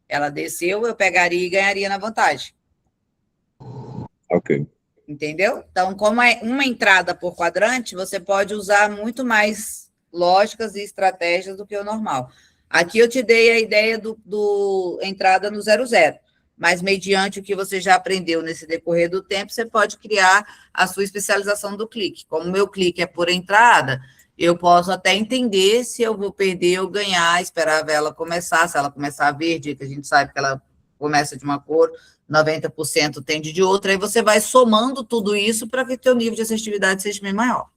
Ela desceu, eu pegaria e ganharia na vantagem.
Ok.
Entendeu? Então, como é uma entrada por quadrante, você pode usar muito mais lógicas e estratégias do que o normal. Aqui eu te dei a ideia do entrada no 0,0, mas mediante o que você já aprendeu nesse decorrer do tempo, você pode criar a sua especialização do clique. Como o meu clique é por entrada, eu posso até entender se eu vou perder ou ganhar, esperar a vela começar, se ela começar verde, que a gente sabe que ela começa de uma cor, 90% tende de outra, aí você vai somando tudo isso para que o teu nível de assertividade seja bem maior.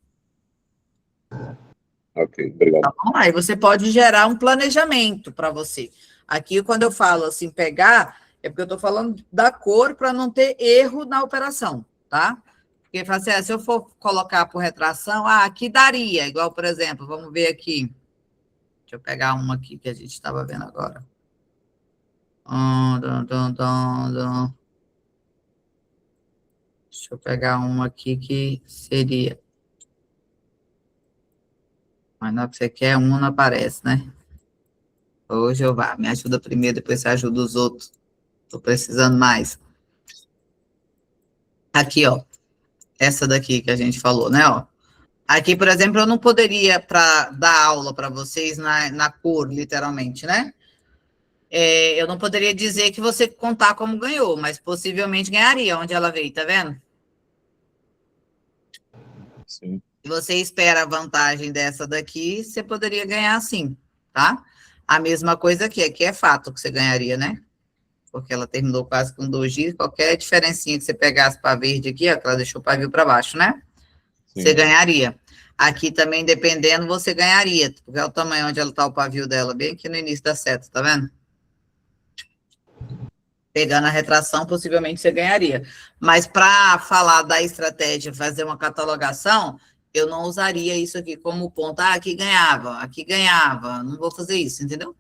Ok, obrigado.
Tá bom? Aí você pode gerar um planejamento para você. Aqui, quando eu falo assim, pegar, é porque eu estou falando da cor para não ter erro na operação, tá? Porque assim, se eu for colocar por retração, aqui daria, igual, por exemplo, vamos ver aqui. Deixa eu pegar uma aqui que a gente estava vendo agora. Deixa eu pegar uma aqui que seria... Mas não, você quer uma, não aparece, né? Ô, Jeová, me ajuda primeiro, depois você ajuda os outros. Tô precisando mais. Aqui, ó. Essa daqui que a gente falou, né, ó. Aqui, por exemplo, eu não poderia dar aula para vocês na cor, literalmente, né? Eu não poderia dizer que você contar como ganhou, mas possivelmente ganharia, onde ela veio, tá vendo?
Sim.
Se você espera a vantagem dessa daqui, você poderia ganhar sim, tá? A mesma coisa aqui é fato que você ganharia, né? Porque ela terminou quase com 2 dias, qualquer diferencinha que você pegasse para verde aqui, ó, que ela deixou o pavio para baixo, né?
Sim.
Você ganharia. Aqui também, dependendo, você ganharia, porque é o tamanho onde ela tá o pavio dela, bem aqui no início da seta, tá vendo? Pegando a retração, possivelmente você ganharia. Mas para falar da estratégia, fazer uma catalogação, eu não usaria isso aqui como ponto. Ah, aqui ganhava. Não vou fazer isso, entendeu?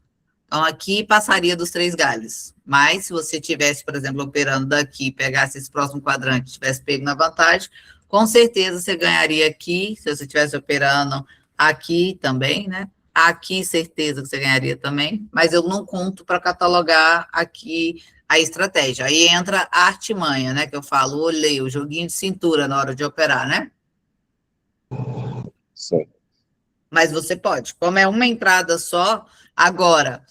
Então, aqui passaria dos 3 galhos. Mas, se você tivesse, por exemplo, operando daqui, pegasse esse próximo quadrante, tivesse pego na vantagem, com certeza você ganharia aqui, se você estivesse operando aqui também, né? Aqui, certeza que você ganharia também, mas eu não conto para catalogar aqui a estratégia. Aí entra a artimanha, né? Que eu falo, olhei, o joguinho de cintura na hora de operar, né?
Certo.
Mas você pode. Como é uma entrada só, agora,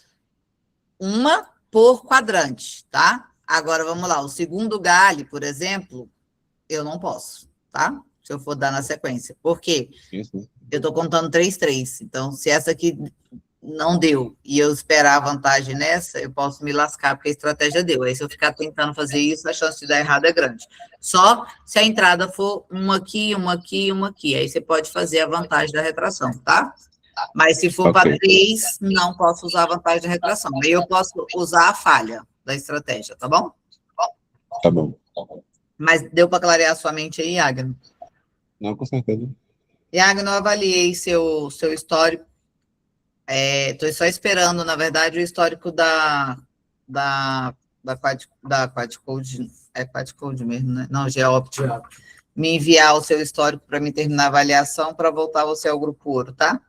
uma por quadrante, tá? Agora, vamos lá, o segundo galho, por exemplo, eu não posso, tá? Se eu for dar na sequência. Por quê?
Isso.
Eu tô contando 3. Então, se essa aqui não deu e eu esperar a vantagem nessa, eu posso me lascar porque a estratégia deu. Aí, se eu ficar tentando fazer isso, a chance de dar errado é grande. Só se a entrada for uma aqui, uma aqui, uma aqui. Aí você pode fazer a vantagem da retração, tá? Mas se for para 3, não posso usar a vantagem da retração. Aí eu posso usar a falha da estratégia, tá bom?
Tá bom.
Mas deu para clarear a sua mente aí, Agno?
Não, com certeza.
Agno, eu avaliei seu histórico. Estou só esperando, na verdade, o histórico da Quadcode. É Quadcode mesmo, né? Não, Geopt. Me enviar o seu histórico para mim terminar a avaliação para voltar você ao grupo ouro, tá?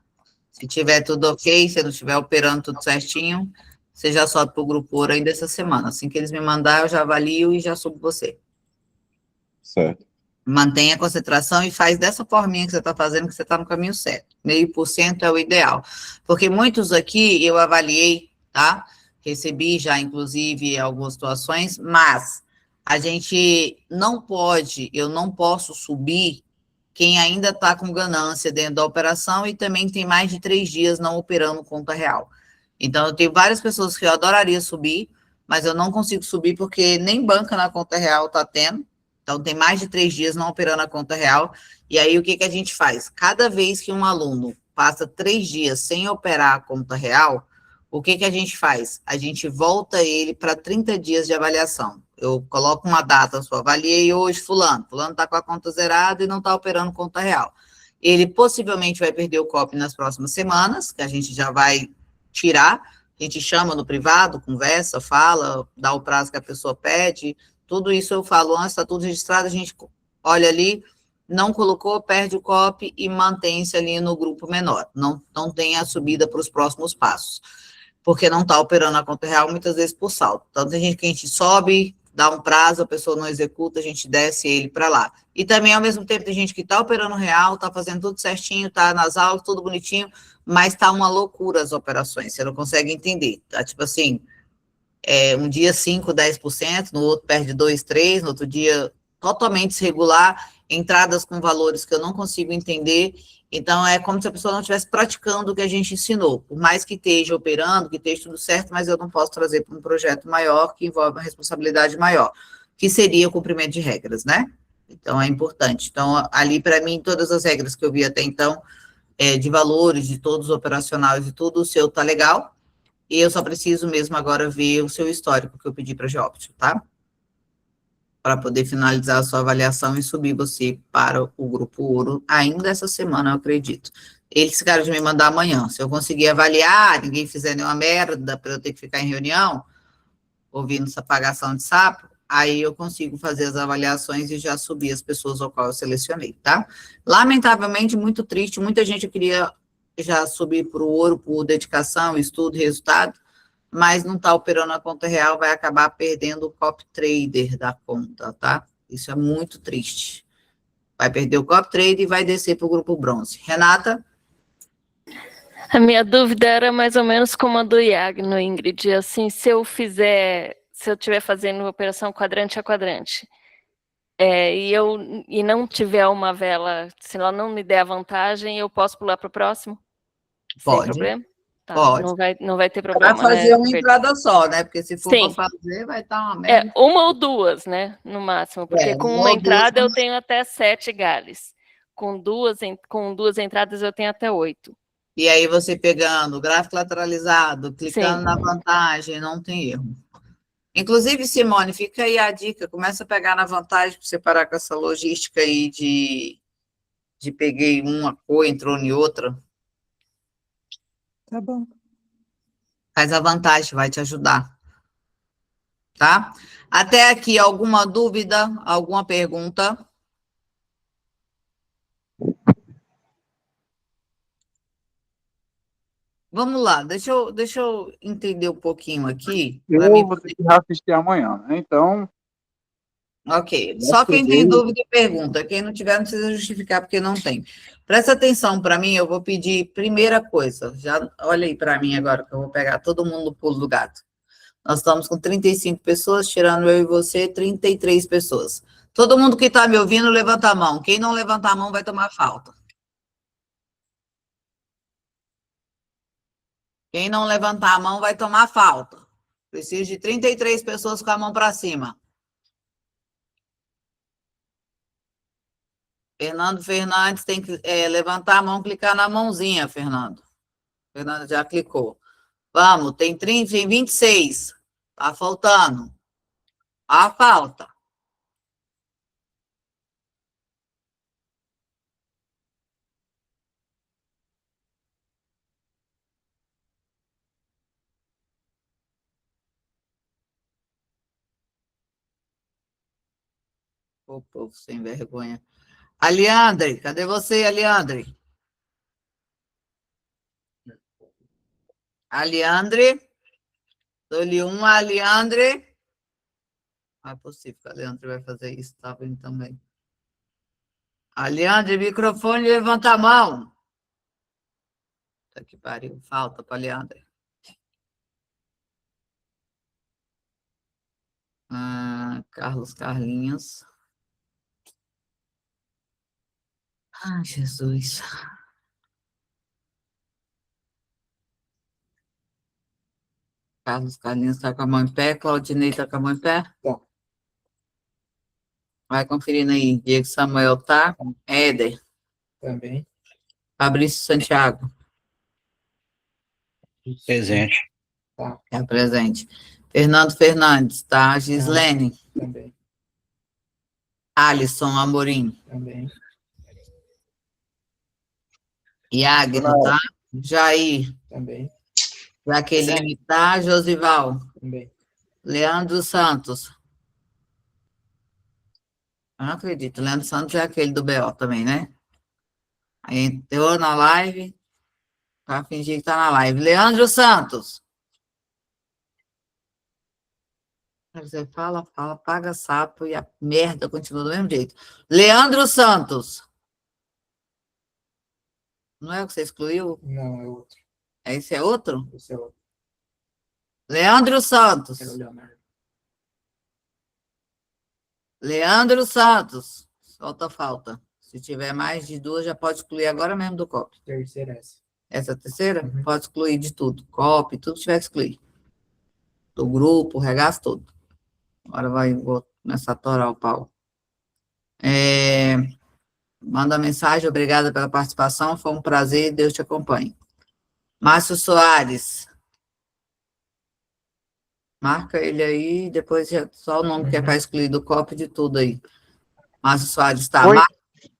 Se tiver tudo ok, se não estiver operando tudo certinho, você já sobe para o grupo ouro ainda essa semana. Assim que eles me mandarem, eu já avalio e já subo você.
Certo.
Mantenha a concentração e faz dessa forminha que você está fazendo, que você está no caminho certo. 0,5% é o ideal. Porque muitos aqui eu avaliei, tá? Recebi já, inclusive, algumas situações, mas a gente não pode, eu não posso subir quem ainda está com ganância dentro da operação e também tem mais de 3 dias não operando conta real. Então, eu tenho várias pessoas que eu adoraria subir, mas eu não consigo subir porque nem banca na conta real está tendo. Então, tem mais de 3 dias não operando a conta real. E aí, o que a gente faz? Cada vez que um aluno passa 3 dias sem operar a conta real, o que a gente faz? A gente volta ele para 30 dias de avaliação. Eu coloco uma data, só avaliei hoje fulano está com a conta zerada e não está operando conta real. Ele possivelmente vai perder o COP nas próximas semanas, que a gente já vai tirar. A gente chama no privado, conversa, fala, dá o prazo que a pessoa pede. Tudo isso eu falo antes, está tudo registrado, a gente olha ali, não colocou, perde o COP e mantém-se ali no grupo menor. Não tem a subida para os próximos passos. Porque não está operando a conta real, muitas vezes por salto. Então, tem gente que a gente sobe, dá um prazo, a pessoa não executa, a gente desce ele para lá. E também, ao mesmo tempo, tem gente que está operando real, está fazendo tudo certinho, está nas aulas, tudo bonitinho, mas está uma loucura as operações, você não consegue entender. Tá tipo assim, um dia 5%, 10%, no outro perde 2%, 3%, no outro dia totalmente desregular, entradas com valores que eu não consigo entender. Então, é como se a pessoa não estivesse praticando o que a gente ensinou. Por mais que esteja operando, que esteja tudo certo, mas eu não posso trazer para um projeto maior, que envolve uma responsabilidade maior, que seria o cumprimento de regras, né? Então, é importante. Então, ali, para mim, todas as regras que eu vi até então, de valores, de todos os operacionais e tudo, o seu tá legal. E eu só preciso mesmo agora ver o seu histórico que eu pedi para a Geopt, tá? Para poder finalizar a sua avaliação e subir você para o grupo ouro ainda essa semana, eu acredito. Eles ficaram de me mandar amanhã. Se eu conseguir avaliar, ninguém fizer nenhuma merda para eu ter que ficar em reunião, ouvindo essa pagação de sapo, aí eu consigo fazer as avaliações e já subir as pessoas ao qual eu selecionei, tá? Lamentavelmente, muito triste, muita gente eu queria já subir para o ouro por dedicação, estudo, resultado, mas não está operando a conta real, vai acabar perdendo o copy trader da conta, tá? Isso é muito triste. Vai perder o copy trader e vai descer para o grupo bronze. Renata?
A minha dúvida era mais ou menos como a do Iagno, Ingrid. Assim, se eu estiver fazendo operação quadrante a quadrante, e não tiver uma vela, se ela não me der a vantagem, eu posso pular para o próximo?
Pode.
Sem problema? Tá,
Pode.
Não vai ter problema,
vai fazer
né?
uma entrada só, né? Porque se for
Sim.
para fazer, vai estar uma merda.
Uma ou duas, né? No máximo. Porque com uma entrada eu tenho até 7 galhos. Com duas entradas eu tenho até 8.
E aí você pegando o gráfico lateralizado, clicando na vantagem, não tem erro. Inclusive, Simone, fica aí a dica, começa a pegar na vantagem para você parar com essa logística aí de peguei uma cor, entrou em outra.
Tá bom.
Faz a vantagem, vai te ajudar. Tá? Até aqui, alguma dúvida, alguma pergunta? Vamos lá, deixa eu entender um pouquinho aqui.
Eu vou ter que assistir amanhã, né? Então.
Ok, só quem tem dúvida pergunta. Quem não tiver, não precisa justificar, porque não tem. Presta atenção para mim, eu vou pedir primeira coisa. Já olha aí para mim agora, que eu vou pegar todo mundo no pulo do gato. Nós estamos com 35 pessoas, tirando eu e você, 33 pessoas. Todo mundo que está me ouvindo, levanta a mão. Quem não levantar a mão vai tomar falta. Quem não levantar a mão vai tomar falta. Preciso de 33 pessoas com a mão para cima. Fernando Fernandes tem que levantar a mão, clicar na mãozinha, Fernando. Fernando já clicou. Vamos, tem 26. Tá faltando. A falta. O povo sem vergonha. Aliandre, cadê você, Aliandre? Aliandre? Dou-lhe um, Aliandre. Não é possível que a Aliandre vai fazer isso, tá vendo também. Aliandre, microfone, levanta a mão. Tá que pariu, falta para Aliandre. Carlos Carlinhos. Ai, Jesus. Carlos Carlinhos está com a mão em pé. Claudinei está com a mão em pé?
Tá.
Vai conferindo aí. Diego Samuel tá. Éder.
Também.
Fabrício Santiago.
Presente.
Tá.
É presente. Fernando Fernandes, tá? Gislene.
Também.
Alisson Amorim.
Também.
Iagno, tá? Jair.
Também.
Jaqueline, tá? Josival.
Também.
Leandro Santos. Eu não acredito. Leandro Santos é aquele do BO também, né? Aí entrou na live. Para fingir que tá na live. Leandro Santos. Você fala, paga sapo e a merda continua do mesmo jeito. Leandro Santos. Não é o que você excluiu?
Não, é outro.
Esse é outro?
Esse é outro.
Leandro Santos.
É o Leonardo.
Leandro Santos. Falta. Se tiver mais de 2, já pode excluir agora mesmo do COP.
Terceira essa.
Essa é a terceira? Pode excluir de tudo. COP, tudo que tiver que excluir. Do grupo, o regaço todo. Agora vou começar a torar o pau. Manda mensagem, obrigada pela participação, foi um prazer, Deus te acompanhe. Márcio Soares. Marca ele aí, depois só o nome que é para excluir do copo de tudo aí. Márcio Soares, tá.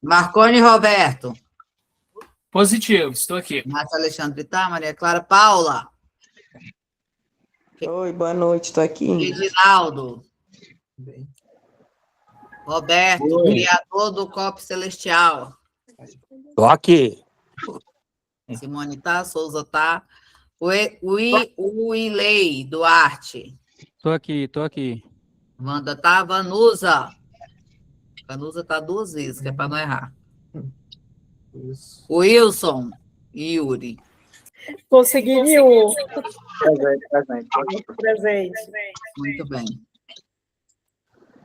Marconi Roberto.
Positivo, estou aqui.
Márcio Alexandre, tá. Maria Clara Paula.
Oi, boa noite, estou aqui.
Reginaldo.
Bem.
Roberto, criador do copo celestial.
Tô aqui.
Simone tá, Souza tá. O Ilei Duarte.
Tô aqui.
Wanda tá, Vanusa. Vanusa tá 2 vezes, que é para não errar. Wilson e Yuri.
Consegui nenhum.
Presente.
Presente.
Muito bem.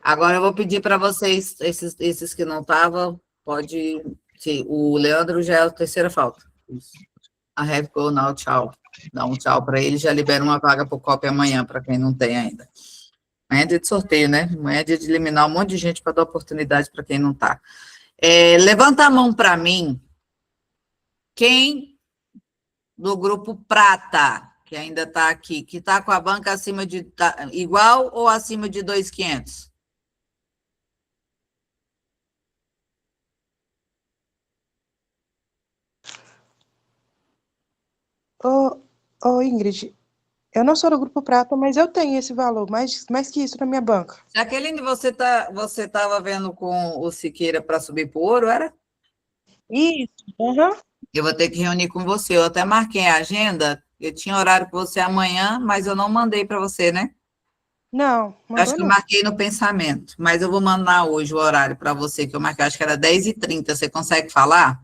Agora eu vou pedir para vocês, esses que não estavam, pode. Sim, o Leandro já é a terceira falta. A have go now, tchau. Dá um tchau para ele, já libera uma vaga para o COP amanhã, para quem não tem ainda. Amanhã é dia de sorteio, né? Amanhã é dia de eliminar um monte de gente para dar oportunidade para quem não está. Levanta a mão para mim. Quem do grupo Prata, que ainda está aqui, que está com a banca acima de. Igual ou acima de 2.500?
Ô, Ingrid, eu não sou do Grupo Prata, mas eu tenho esse valor, mais que isso na minha banca.
Jaqueline, você estava vendo com o Siqueira para subir para o ouro, era?
Isso, aham.
Eu vou ter que reunir com você. Eu até marquei a agenda. Eu tinha horário com você amanhã, mas eu não mandei para você, né?
Não,
Acho que eu marquei no pensamento, mas eu vou mandar hoje o horário para você, que eu marquei, acho que era 10h30. Você consegue falar?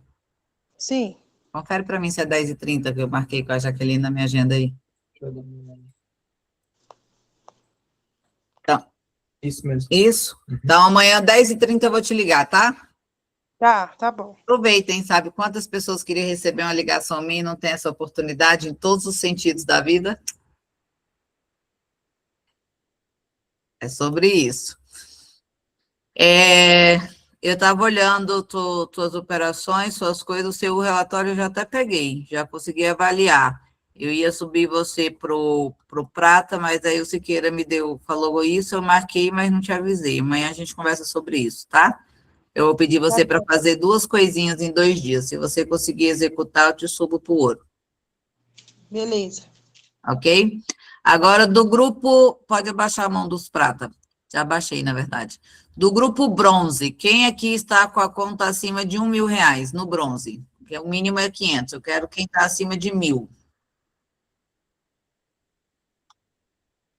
Sim.
Confere para mim se é 10h30 que eu marquei com a Jaqueline na minha agenda aí. Então,
Isso mesmo.
isso? Então, amanhã, 10h30, eu vou te ligar, tá?
Tá bom.
Aproveitem, sabe? Quantas pessoas queriam receber uma ligação minha e não tem essa oportunidade em todos os sentidos da vida? É sobre isso. Eu estava olhando tuas operações, suas coisas, o seu relatório eu já até peguei, já consegui avaliar. Eu ia subir você pro Prata, mas aí o Siqueira falou isso, eu marquei, mas não te avisei. Amanhã a gente conversa sobre isso, tá? Eu vou pedir você para fazer 2 coisinhas em 2 dias. Se você conseguir executar, eu te subo para o ouro.
Beleza.
Ok? Agora, do grupo... Pode abaixar a mão dos prata. Já abaixei, na verdade. Do grupo bronze, quem aqui está com a conta acima de R$1.000 no bronze? Porque o mínimo é 500. Eu quero quem está acima de 1.000.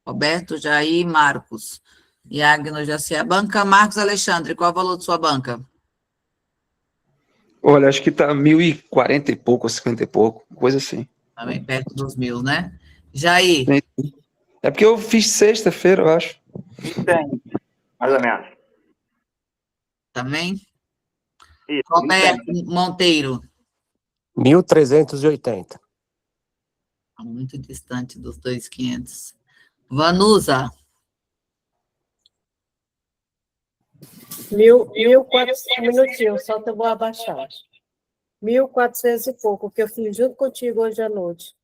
Roberto, Jair, Marcos. Iagno, já sei a banca. Marcos Alexandre, qual é o valor de sua banca?
Olha, acho que tá 1.040 e pouco, 50 e pouco, coisa assim.
Também perto dos 1.000, né? Jair.
É porque eu fiz sexta-feira, eu acho.
Tem, mais ou menos.
Também?
Isso,
Roberto Monteiro.
1.380.
Muito distante dos 2.500. Vanusa.
1.400, um minutinho, só que eu vou abaixar. 1.400 e pouco, que eu fiz junto contigo hoje à noite.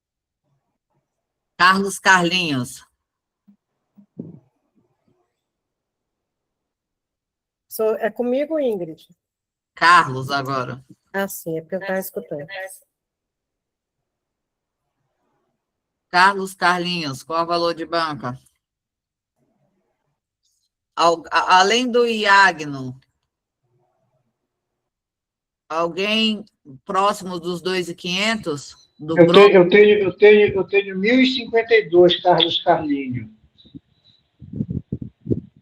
Carlos Carlinhos.
É comigo, Ingrid?
Carlos, agora.
Ah, sim, é porque eu estava escutando.
Carlos Carlinhos, qual é o valor de banca? Além do Iagno, alguém próximo dos 2.500?
Eu tenho 1.052, Carlos Carlinho.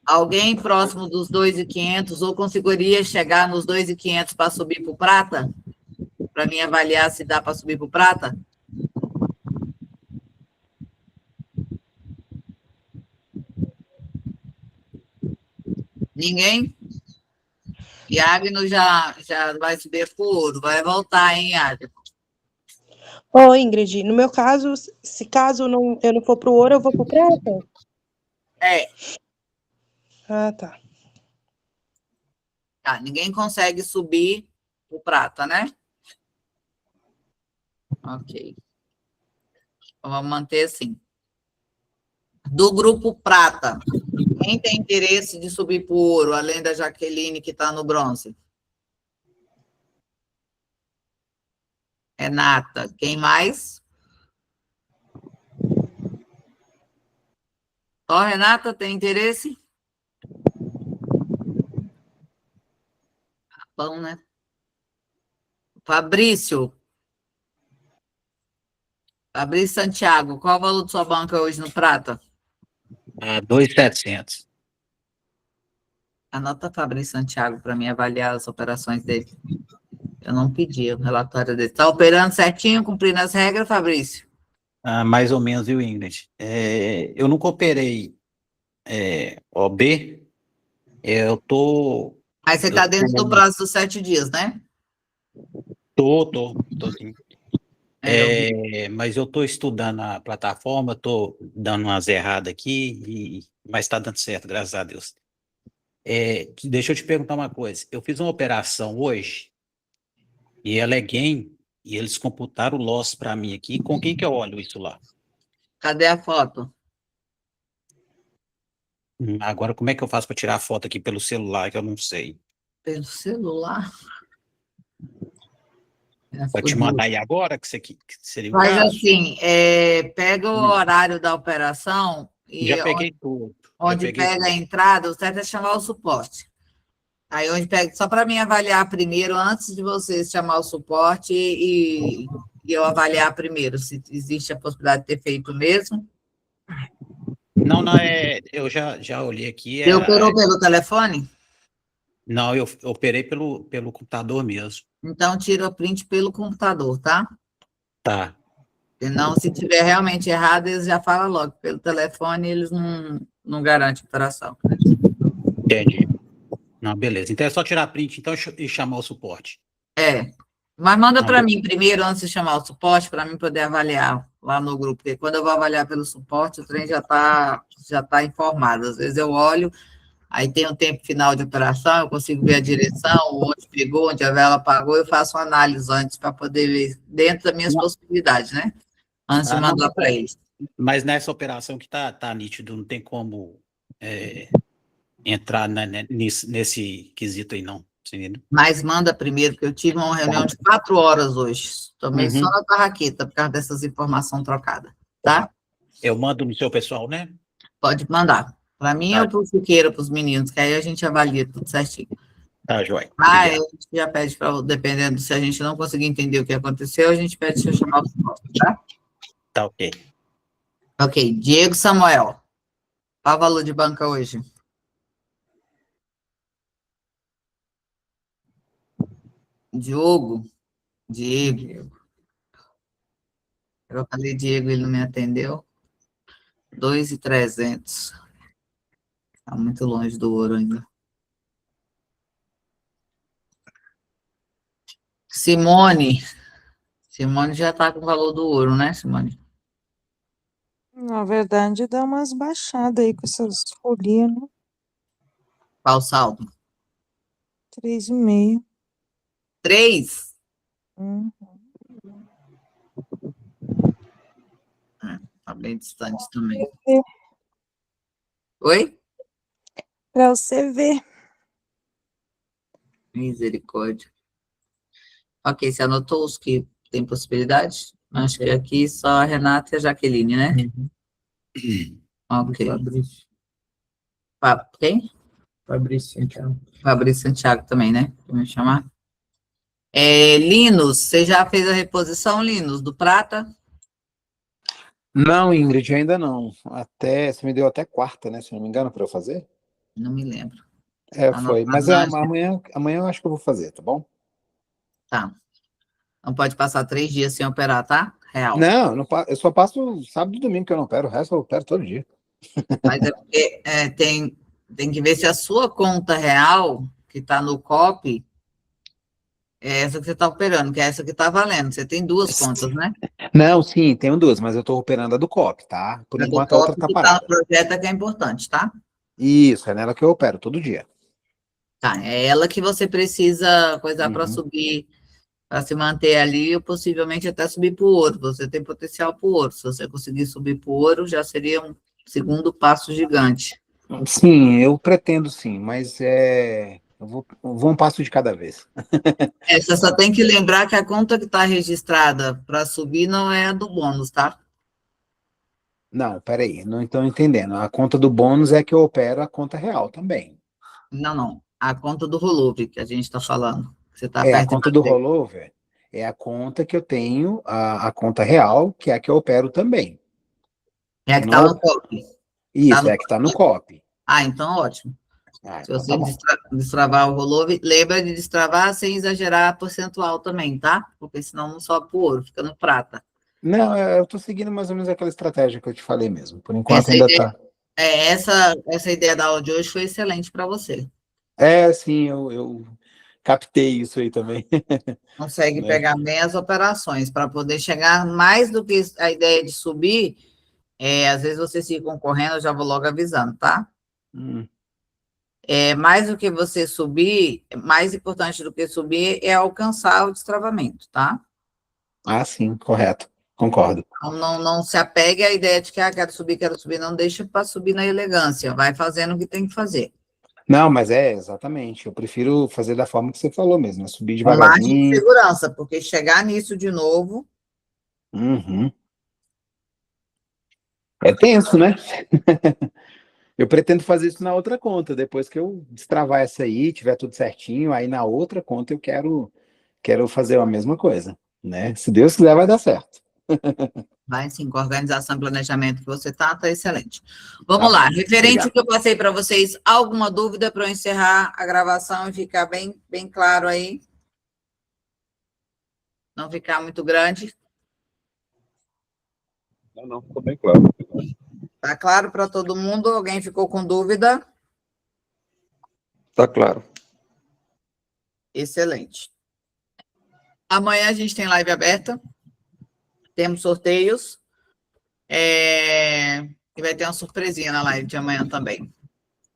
Alguém próximo dos 2.500 ou conseguiria chegar nos 2.500 para subir para o prata? Para mim avaliar se dá para subir para o prata? Ninguém? Iagno já vai subir para o ouro, vai voltar, hein, Iagno?
Ô, Ingrid, no meu caso, se caso eu não for pro ouro, eu vou pro prata?
É.
Ah, tá.
Tá, ninguém consegue subir o prata, né? Ok. Vamos manter assim. Do grupo prata, quem tem interesse de subir para o ouro, além da Jaqueline, que está no bronze? Renata. Quem mais? Só Renata tem interesse? Bom, né? Fabrício. Fabrício Santiago, qual o valor da sua banca hoje no Prata?
2.700.
Anota Fabrício Santiago para mim avaliar as operações dele. Eu não pedi o relatório dele. Está operando certinho, cumprindo as regras, Fabrício?
Mais ou menos, viu, Ingrid? Eu nunca operei OB, eu tô...
Mas você está dentro do prazo dos 7 dias, né?
Tô sim. Mas eu tô estudando a plataforma, tô dando umas erradas aqui, mas tá dando certo, graças a Deus. Deixa eu te perguntar uma coisa. Eu fiz uma operação hoje, e ela é gain, e eles computaram o loss para mim aqui. Com quem que eu olho isso lá?
Cadê a foto?
Agora, como é que eu faço para tirar a foto aqui pelo celular, que eu não sei?
Pelo celular?
Vou te mandar aí agora, que seria o
Mas
caso?
assim, pega o horário da operação e
Já peguei tudo.
onde pega a entrada, o certo é chamar o suporte. Aí onde pega, só para mim avaliar primeiro, antes de vocês chamar o suporte e eu avaliar primeiro, se existe a possibilidade de ter feito mesmo.
Não, eu já olhei aqui.
Você operou pelo telefone?
Não, eu operei pelo computador mesmo.
Então, tira o print pelo computador, tá?
Tá.
Senão, se tiver realmente errado, eles já falam logo. Pelo telefone, eles não garantem a operação.
Entendi. Não, beleza. Então é só tirar print então, e chamar o suporte.
Mas manda para mim primeiro, antes de chamar o suporte, para mim poder avaliar lá no grupo. Porque quando eu vou avaliar pelo suporte, o trem já tá informado. Às vezes eu olho, aí tem o tempo final de operação, eu consigo ver a direção, onde pegou, onde a vela apagou, eu faço uma análise antes para poder ver dentro das minhas possibilidades, né? Antes de mandar para eles.
Mas nessa operação que tá nítido, não tem como entrar nesse quesito aí, não. Entendeu?
Mas manda primeiro, porque eu tive uma reunião de 4 horas hoje. Tomei só na tarraqueta por causa dessas informações trocadas, tá?
Eu mando no seu pessoal, né?
Pode mandar. Para mim ou para o Siqueira, para os meninos, que aí a gente avalia tudo certinho.
Tá, joia.
A gente já pede para, dependendo se a gente não conseguir entender o que aconteceu, a gente pede para eu chamar o suporte, tá?
Tá, ok.
Ok, Diego Samuel. Qual o valor de banca hoje? Diego. Eu falei Diego, ele não me atendeu. 2.300. Está muito longe do ouro ainda. Simone já está com o valor do ouro, né, Simone?
Na verdade, dá umas baixadas aí com essas folhinhas, né?
Qual o saldo?
3,5.
3? Tá bem distante também. Oi?
Para você ver.
Misericórdia. Ok, você anotou os que tem possibilidade? Acho que aqui só a Renata e a Jaqueline, né? Ok.
Fabrício.
Quem?
Fabrício Santiago.
Fabrício Santiago também, né? Vamos chamar. Linus, você já fez a reposição, Linus, do Prata?
Não, Ingrid, ainda não. Você me deu até quarta, né? Se não me engano, para eu fazer?
Não me lembro.
Foi. Mas amanhã eu acho que eu vou fazer, tá bom?
Tá. Não pode passar 3 dias sem operar, tá? Real.
Não, eu só passo sábado e domingo que eu não opero, o resto eu opero todo dia.
Mas é porque tem que ver se a sua conta real, que está no COP, é essa que você está operando, que é essa que está valendo. Você tem 2 contas, né?
Não, sim, tenho 2, mas eu estou operando a do COP, tá? Por enquanto a outra está parada.
Que está no projeto é que é importante, tá?
Isso, é nela que eu opero todo dia.
Tá, é ela que você precisa coisar para subir, para se manter ali, ou possivelmente até subir para o ouro. Você tem potencial para o ouro. Se você conseguir subir para o ouro, já seria um segundo passo gigante.
Sim, eu pretendo sim, mas eu vou um passo de cada vez.
Você só tem que lembrar que a conta que está registrada para subir não é a do bônus, tá?
Não, peraí, não estou entendendo. A conta do bônus é que eu opero a conta real também.
Não. A conta do rollover que a gente está falando. Você tá
A conta do rollover, é a conta que eu tenho, a conta real, que é a que eu opero também.
É a que está
Não-
no COP.
Isso,
no
é a que está no COP.
Ah, então ótimo.
Ah,
Se
então
você
tá bom.
destravar o rollover, lembra de destravar sem exagerar percentual também, tá? Porque senão não sobe pro ouro, fica no prata.
Não, eu tô seguindo mais ou menos aquela estratégia que eu te falei mesmo. Por enquanto
Essa
ainda
ideia,
tá.
essa ideia da aula de hoje foi excelente para você.
É, sim, eu captei isso aí também.
Consegue
Né?
pegar bem as operações para poder chegar mais do que a ideia de subir. Às vezes vocês ficam correndo, eu já vou logo avisando, tá? Mais do que você subir, mais importante do que subir é alcançar o destravamento, tá?
Ah, sim, correto. Concordo.
Então, não se apegue à ideia de que quero subir, não deixe para subir na elegância, vai fazendo o que tem que fazer.
Não, mas exatamente. Eu prefiro fazer da forma que você falou mesmo, subir
Com margem de
devagarzinho.
segurança, porque chegar nisso de novo.
Uhum. É tenso, né? Eu pretendo fazer isso na outra conta. Depois que eu destravar essa aí, tiver tudo certinho, aí na outra conta eu quero fazer a mesma coisa, né? Se Deus quiser, vai dar certo.
Vai sim, com a organização e planejamento que você tá excelente. Vamos
Tá
lá,
bom,
referente
obrigado.
ao que eu passei para vocês, alguma dúvida para eu encerrar a gravação e ficar bem claro aí? Não ficar muito grande?
Não, ficou bem claro.
Tá claro para todo mundo? Alguém ficou com dúvida?
Tá claro.
Excelente. Amanhã a gente tem live aberta, temos sorteios, e vai ter uma surpresinha na live de amanhã também.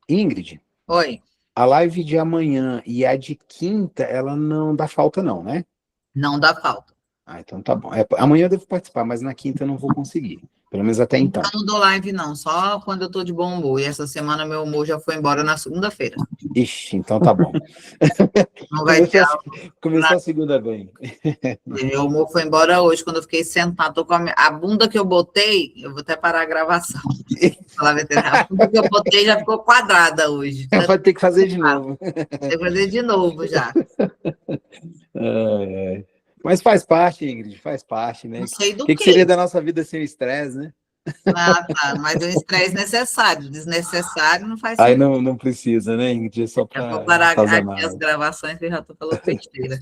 Ingrid,
Oi,
a live de amanhã e a de quinta, ela não dá falta não, né?
não dá falta.
Ah, então tá bom. Amanhã eu devo participar, mas na quinta eu não vou conseguir. Pelo menos até então.
Eu não dou live não, só quando eu tô de bom humor, e essa semana meu humor já foi embora na segunda-feira.
Ixi, então tá bom.
Não vai ter aula.
Começou a segunda bem.
Meu humor foi embora hoje, quando eu fiquei sentada. Tô com a bunda que eu botei, eu vou até parar a gravação. A bunda que eu botei já ficou quadrada hoje.
Vai ter que fazer de novo.
Tem que fazer de novo já.
Mas faz parte, Ingrid, faz parte, né?
Não sei do
que
quê.
seria da nossa vida sem o estresse, né?
Ah, tá. Mas é um estresse necessário. Desnecessário não faz
Aí
sentido.
não precisa, né, Ingrid? É só
Eu vou
para
parar aqui
atazanar.
as gravações que eu já tô falando besteira.